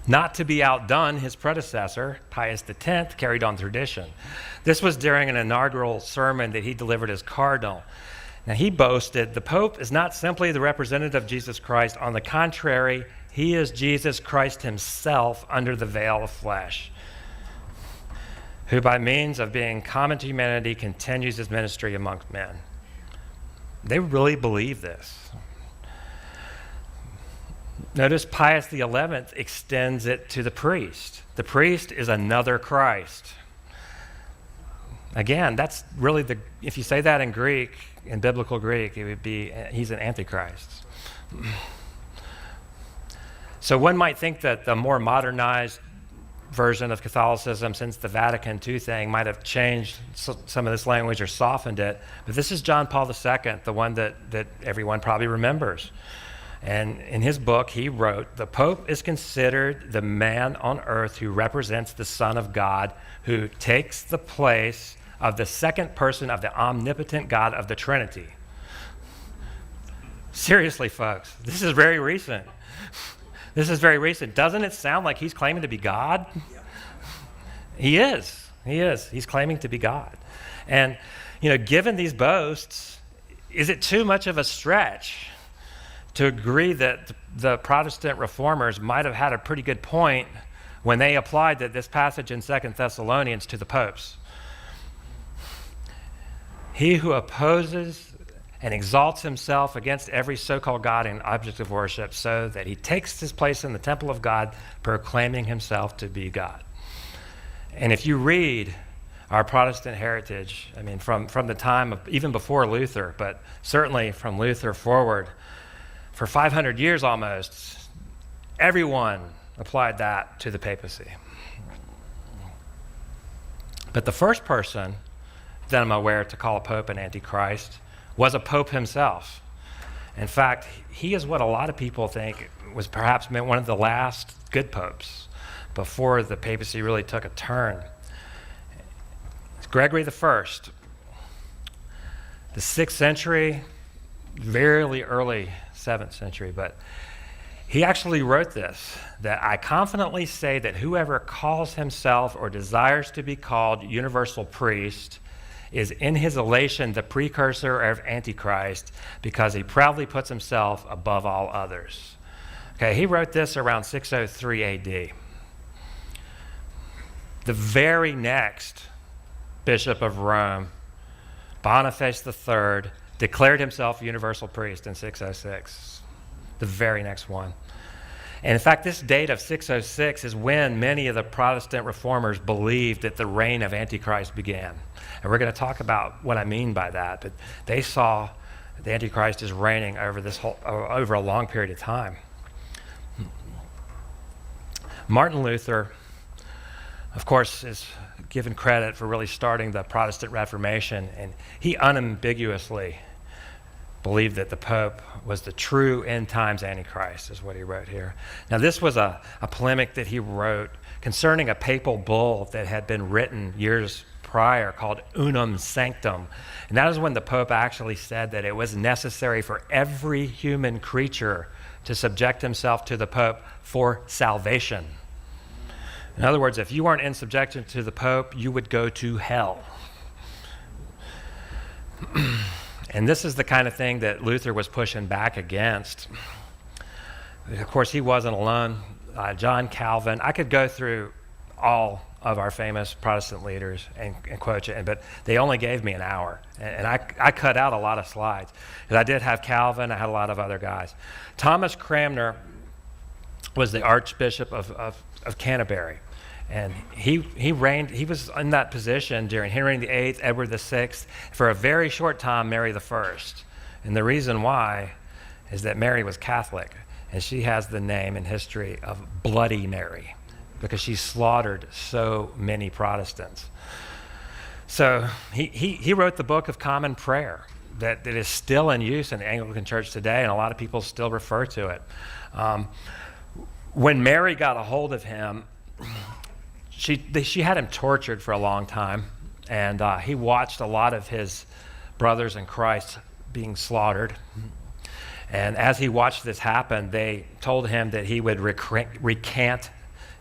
Not to be outdone, his predecessor, Pius X, carried on tradition. This was during an inaugural sermon that he delivered as cardinal. Now, he boasted, the Pope is not simply the representative of Jesus Christ. On the contrary, he is Jesus Christ himself under the veil of flesh, who by means of being common to humanity continues his ministry amongst men. They really believe this. Notice Pius XI extends it to the priest. The priest is another Christ. Again, that's really if you say that in Greek, in biblical Greek, it would be, he's an antichrist. So one might think that the more modernized version of Catholicism since the Vatican II thing might have changed some of this language or softened it, but this is John Paul II, the one that everyone probably remembers. And in his book, he wrote, the Pope is considered the man on earth who represents the Son of God, who takes the place of the second person of the omnipotent God of the Trinity. Seriously, folks, this is very recent. This is very recent. Doesn't it sound like he's claiming to be God? He is. He's claiming to be God. And, given these boasts, is it too much of a stretch to agree that the Protestant reformers might have had a pretty good point when they applied this passage in 2 Thessalonians to the popes. He who opposes and exalts himself against every so-called God and object of worship, so that he takes his place in the temple of God, proclaiming himself to be God. And if you read our Protestant heritage, I mean, from the time of, even before Luther, but certainly from Luther forward, for 500 years almost, everyone applied that to the papacy. But the first person that I'm aware to call a pope an antichrist was a pope himself. In fact, he is what a lot of people think was perhaps one of the last good popes before the papacy really took a turn. It's Gregory the First, the 6th century, very early 7th century, but he actually wrote this, that I confidently say that whoever calls himself or desires to be called universal priest is in his elation the precursor of Antichrist, because he proudly puts himself above all others. Okay, he wrote this around 603 AD. The very next Bishop of Rome, Boniface III, declared himself universal priest in 606. The very next one. And in fact, this date of 606 is when many of the Protestant reformers believed that the reign of Antichrist began. And we're going to talk about what I mean by that. But they saw the Antichrist is reigning over a long period of time. Martin Luther, of course, is given credit for really starting the Protestant Reformation, and he unambiguously believed that the Pope was the true end times Antichrist, is what he wrote here. Now, this was a polemic that he wrote concerning a papal bull that had been written years prior called Unum Sanctum. And that is when the Pope actually said that it was necessary for every human creature to subject himself to the Pope for salvation. In other words, if you weren't in subjection to the Pope, you would go to hell. And this is the kind of thing that Luther was pushing back against. Of course, he wasn't alone. John Calvin, I could go through all of our famous Protestant leaders and quote you, but they only gave me an hour. And I cut out a lot of slides. Because I did have Calvin, I had a lot of other guys. Thomas Cranmer was the Archbishop of Canterbury. And he reigned, he was in that position during Henry VIII, Edward VI, for a very short time, Mary I. And the reason why is that Mary was Catholic, and she has the name in history of Bloody Mary, because she slaughtered so many Protestants. So he wrote the Book of Common Prayer that is still in use in the Anglican Church today, and a lot of people still refer to it. When Mary got a hold of him, she had him tortured for a long time, and he watched a lot of his brothers in Christ being slaughtered. And as he watched this happen, they told him that he would recant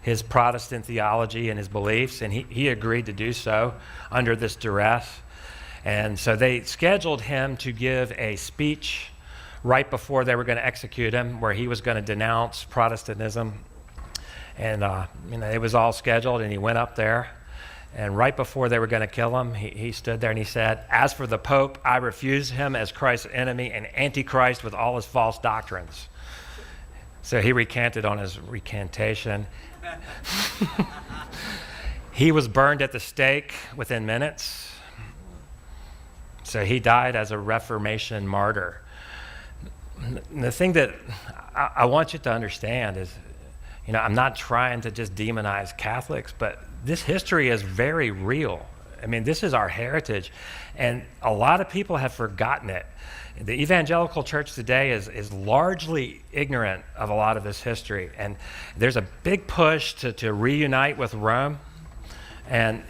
his Protestant theology and his beliefs, and he agreed to do so under this duress. And so they scheduled him to give a speech right before they were going to execute him, where he was going to denounce Protestantism. And it was all scheduled, and he went up there. And right before they were going to kill him, he stood there and he said, "As for the Pope, I refuse him as Christ's enemy and Antichrist with all his false doctrines." So he recanted on his recantation. He was burned at the stake within minutes. So he died as a Reformation martyr. The thing that I want you to understand is, I'm not trying to just demonize Catholics, but this history is very real. I mean, this is our heritage, and a lot of people have forgotten it. The evangelical church today is largely ignorant of a lot of this history, and there's a big push to reunite with Rome. And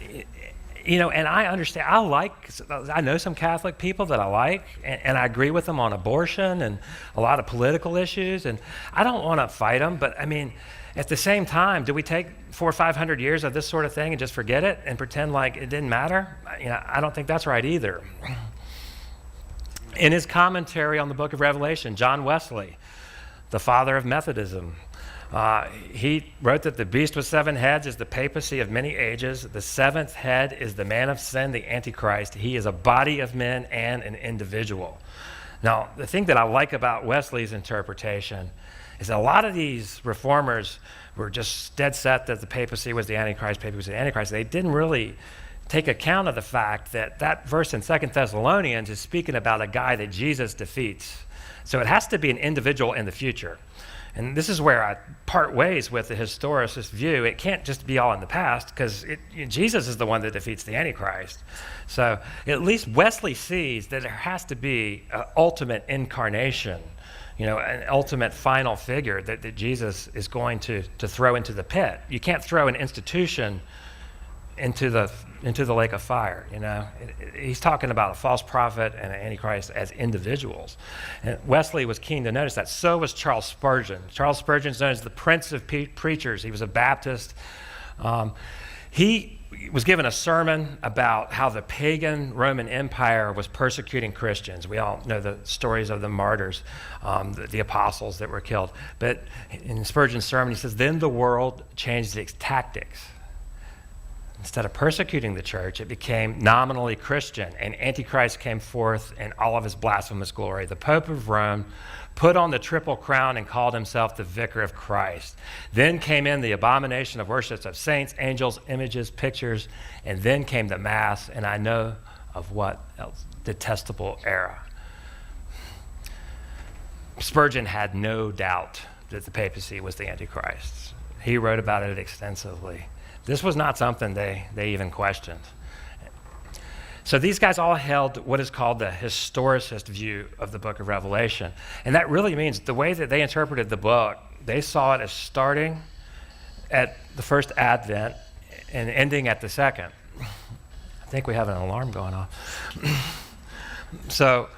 and I understand. I know some Catholic people that I like, and I agree with them on abortion and a lot of political issues, and I don't want to fight them, but I mean, at the same time, do we take 400 or 500 years of this sort of thing and just forget it and pretend like it didn't matter? I don't think that's right either. In his commentary on the book of Revelation, John Wesley, the father of Methodism, He wrote that the beast with 7 heads is the papacy of many ages. The 7th head is the man of sin, the Antichrist. He is a body of men and an individual. Now, the thing that I like about Wesley's interpretation is that a lot of these reformers were just dead set that the papacy was the Antichrist, They didn't really take account of the fact that that verse in 2 Thessalonians is speaking about a guy that Jesus defeats. So it has to be an individual in the future. And this is where I part ways with the historicist view. It can't just be all in the past, because Jesus is the one that defeats the Antichrist. So at least Wesley sees that there has to be an ultimate incarnation, an ultimate final figure that Jesus is going to throw into the pit. You can't throw an institution into the lake of fire. He's talking about a false prophet and an Antichrist as individuals. And Wesley was keen to notice that. So was Charles Spurgeon. Charles Spurgeon is known as the Prince of Preachers. He was a Baptist. He was given a sermon about how the pagan Roman Empire was persecuting Christians. We all know the stories of the martyrs, the apostles that were killed. But in Spurgeon's sermon, he says, then the world changed its tactics. Instead of persecuting the church, it became nominally Christian, and Antichrist came forth in all of his blasphemous glory. The Pope of Rome put on the triple crown and called himself the Vicar of Christ. Then came in the abomination of worship of saints, angels, images, pictures, and then came the Mass, and I know of what else? Detestable era. Spurgeon had no doubt that the papacy was the Antichrist. He wrote about it extensively. This was not something they even questioned. So these guys all held what is called the historicist view of the book of Revelation. And that really means the way that they interpreted the book, they saw it as starting at the first Advent and ending at the second. I think we have an alarm going off. So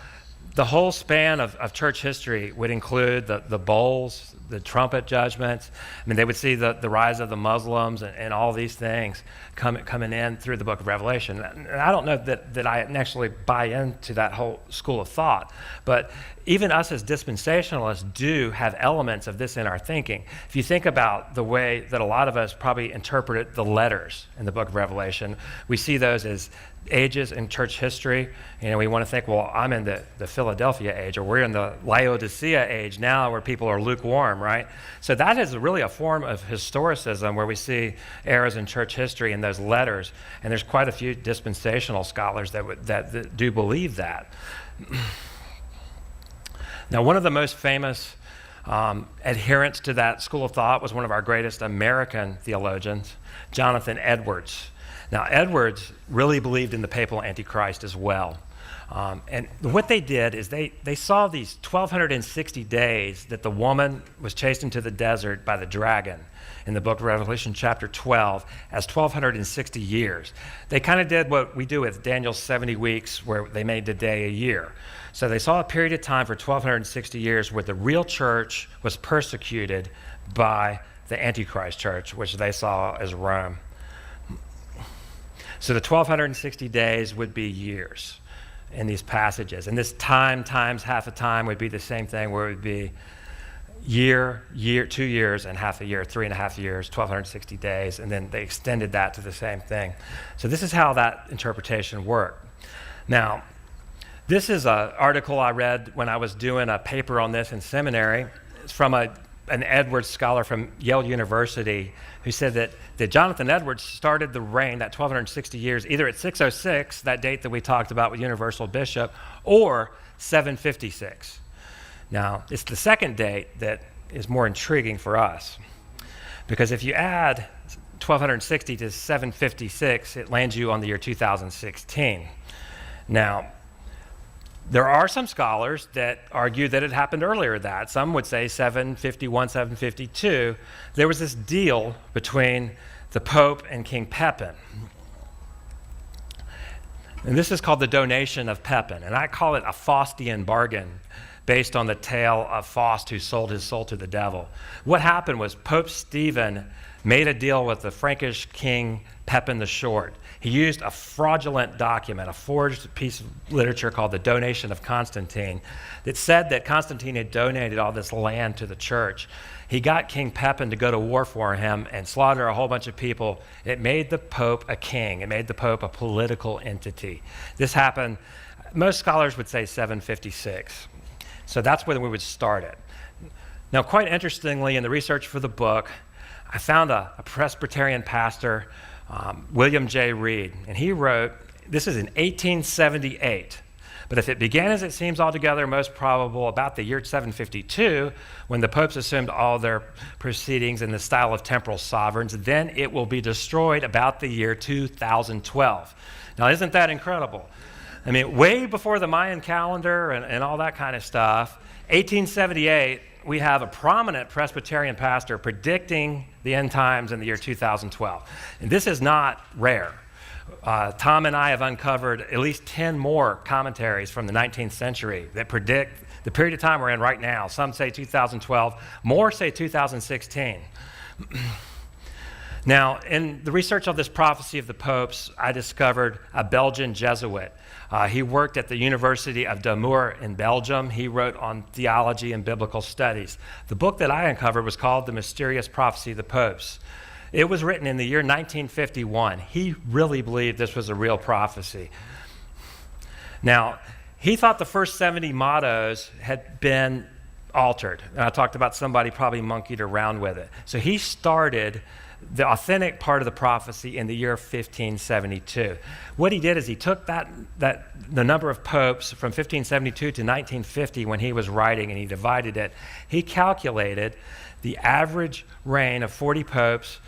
the whole span of church history would include the bowls, the trumpet judgments. I mean, they would see the rise of the Muslims and all these things coming in through the book of Revelation. And I don't know that I actually buy into that whole school of thought, but even us as dispensationalists do have elements of this in our thinking. If you think about the way that a lot of us probably interpret the letters in the book of Revelation, we see those as ages in church history. We want to think, well, I'm in the Philadelphia age, or we're in the Laodicea age now where people are lukewarm, right? So that is really a form of historicism where we see eras in church history in those letters, and there's quite a few dispensational scholars that do believe that. Now, one of the most famous adherents to that school of thought was one of our greatest American theologians, Jonathan Edwards. Now, Edwards really believed in the papal Antichrist as well. And what they did is they saw these 1,260 days that the woman was chased into the desert by the dragon in the book of Revelation chapter 12 as 1,260 years. They kind of did what we do with Daniel's 70 weeks, where they made the day a year. So they saw a period of time for 1,260 years where the real church was persecuted by the Antichrist church, which they saw as Rome. So the 1,260 days would be years in these passages. And this time times half a time would be the same thing, where it would be year, 2 years and half a year, 3.5 years, 1,260 days, and then they extended that to the same thing. So this is how that interpretation worked. Now, this is an article I read when I was doing a paper on this in seminary. It's from an Edwards scholar from Yale University, who said that Jonathan Edwards started the reign, that 1,260 years, either at 606, that date that we talked about with Universal Bishop, or 756. Now, it's the second date that is more intriguing for us, because if you add 1,260 to 756, it lands you on the year 2016. Now, there are some scholars that argue that it happened earlier than that. Some would say 751, 752. There was this deal between the Pope and King Pepin. And this is called the donation of Pepin. And I call it a Faustian bargain, based on the tale of Faust who sold his soul to the devil. What happened was Pope Stephen made a deal with the Frankish king Pepin the Short. He used a fraudulent document, a forged piece of literature called the Donation of Constantine, that said that Constantine had donated all this land to the church. He got King Pepin to go to war for him and slaughter a whole bunch of people. It made the Pope a king. It made the Pope a political entity. This happened, most scholars would say 756. So that's when we would start it. Now, quite interestingly, in the research for the book, I found a Presbyterian pastor, William J. Reed, and he wrote, this is in 1878, but if it began as it seems altogether most probable about the year 752, when the popes assumed all their proceedings in the style of temporal sovereigns, then it will be destroyed about the year 2012. Now, isn't that incredible? I mean, way before the Mayan calendar and all that kind of stuff, 1878, we have a prominent Presbyterian pastor predicting the end times in the year 2012. And this is not rare. Tom and I have uncovered at least 10 more commentaries from the 19th century that predict the period of time we're in right now. Some say 2012, more say 2016. Now, in the research of this prophecy of the popes, I discovered a Belgian Jesuit. He worked at the University of Namur in Belgium. He wrote on theology and biblical studies. The book that I uncovered was called The Mysterious Prophecy of the Popes. It was written in the year 1951. He really believed this was a real prophecy. Now, he thought the first 70 mottos had been altered. And I talked about somebody probably monkeyed around with it. So he started the authentic part of the prophecy in the year 1572. What he did is he took the number of popes from 1572 to 1950 when he was writing, and he divided it. He calculated the average reign of 40 popes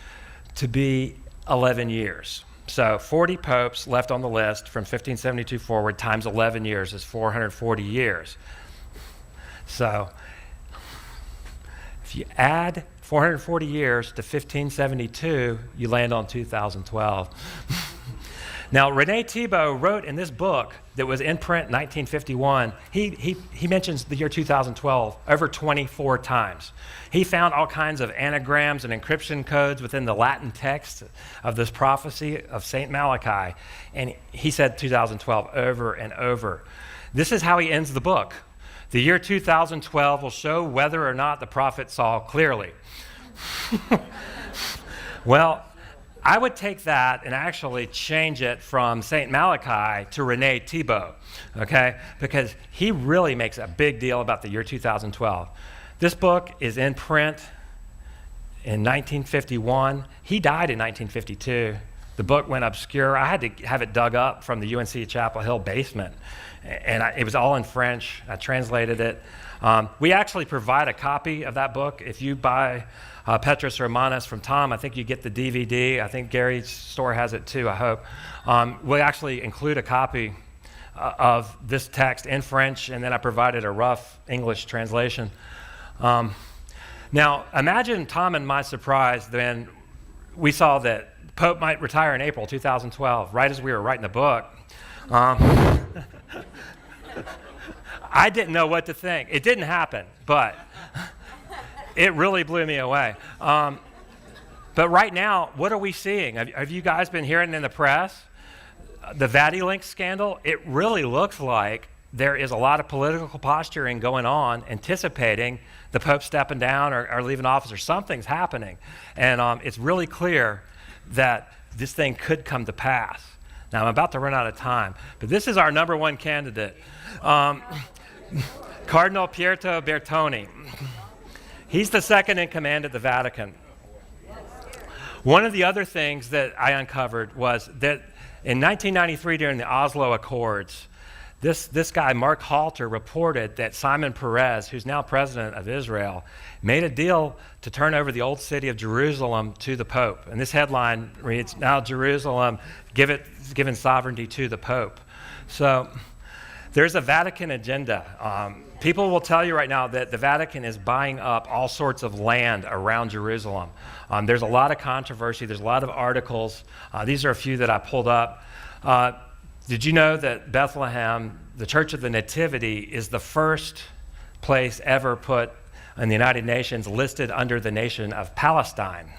to be 11 years. So 40 popes left on the list from 1572 forward times 11 years is 440 years. So if you add 440 years to 1572, you land on 2012. Now, Rene Thibault wrote in this book that was in print in 1951, he mentions the year 2012 over 24 times. He found all kinds of anagrams and encryption codes within the Latin text of this prophecy of St. Malachi, and he said 2012 over and over. This is how he ends the book. The year 2012 will show whether or not the prophet saw clearly. Well, I would take that and actually change it from St. Malachi to Rene Thibault, okay? Because he really makes a big deal about the year 2012. This book is in print in 1951. He died in 1952. The book went obscure. I had to have it dug up from the UNC Chapel Hill basement, and it was all in French. I translated it. We actually provide a copy of that book. If you buy Petrus Romanus from Tom, I think you get the DVD. I think Gary's store has it too, I hope. We actually include a copy of this text in French, and then I provided a rough English translation. Now, imagine Tom and my surprise when we saw that Pope might retire in April 2012, right as we were writing the book. I didn't know what to think. It didn't happen, but it really blew me away. But right now, what are we seeing? Have you guys been hearing in the press? The VatiLink scandal, it really looks like there is a lot of political posturing going on, anticipating the Pope stepping down or leaving office, or something's happening. And it's really clear that this thing could come to pass. Now, I'm about to run out of time, but this is our number one candidate, Cardinal Pietro Bertone. He's the second in command at the Vatican. One of the other things that I uncovered was that in 1993, during the Oslo Accords, this guy, Mark Halter, reported that Simon Peres, who's now president of Israel, made a deal to turn over the old city of Jerusalem to the Pope. And this headline reads, "Now Jerusalem, given sovereignty to the Pope." So there's a Vatican agenda. People will tell you right now that the Vatican is buying up all sorts of land around Jerusalem. There's a lot of controversy. There's a lot of articles. These are a few that I pulled up. Did you know that Bethlehem, the Church of the Nativity, is the first place ever put in the United Nations listed under the nation of Palestine?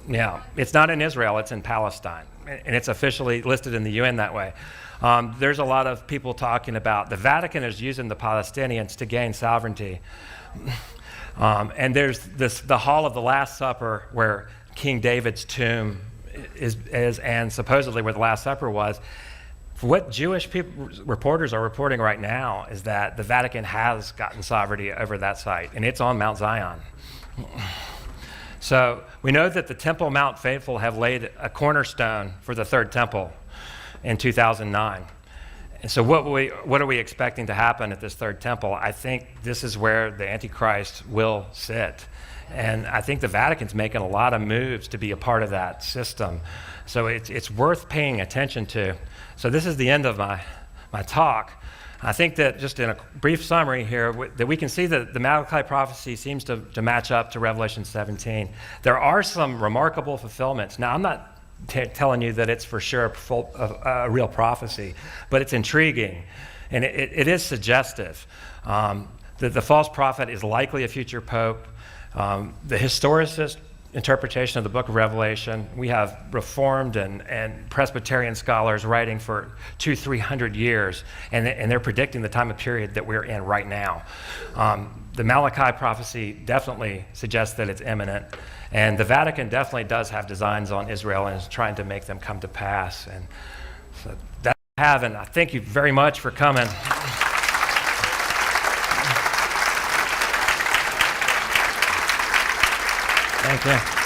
Yeah, it's not in Israel, it's in Palestine, and it's officially listed in the UN that way. There's a lot of people talking about the Vatican is using the Palestinians to gain sovereignty. And there's the Hall of the Last Supper where King David's tomb is and supposedly where the Last Supper was. What Jewish reporters are reporting right now is that the Vatican has gotten sovereignty over that site, and it's on Mount Zion. So we know that the Temple Mount faithful have laid a cornerstone for the third temple in 2009. And so what are we expecting to happen at this third temple? I think this is where the Antichrist will sit. And I think the Vatican's making a lot of moves to be a part of that system. So it's worth paying attention to. So this is the end of my talk. I think that just in a brief summary here, that we can see that the Malachi prophecy seems to match up to Revelation 17. There are some remarkable fulfillments. Now, I'm not telling you that it's for sure a real prophecy, but it's intriguing, and it is suggestive. The false prophet is likely a future pope. The historicist interpretation of the book of Revelation, we have Reformed and Presbyterian scholars writing for 200-300 years, and they're predicting the time of period that we're in right now. The Malachi prophecy definitely suggests that it's imminent, and the Vatican definitely does have designs on Israel and is trying to make them come to pass. And so that I have, and I thank you very much for coming. Thank you.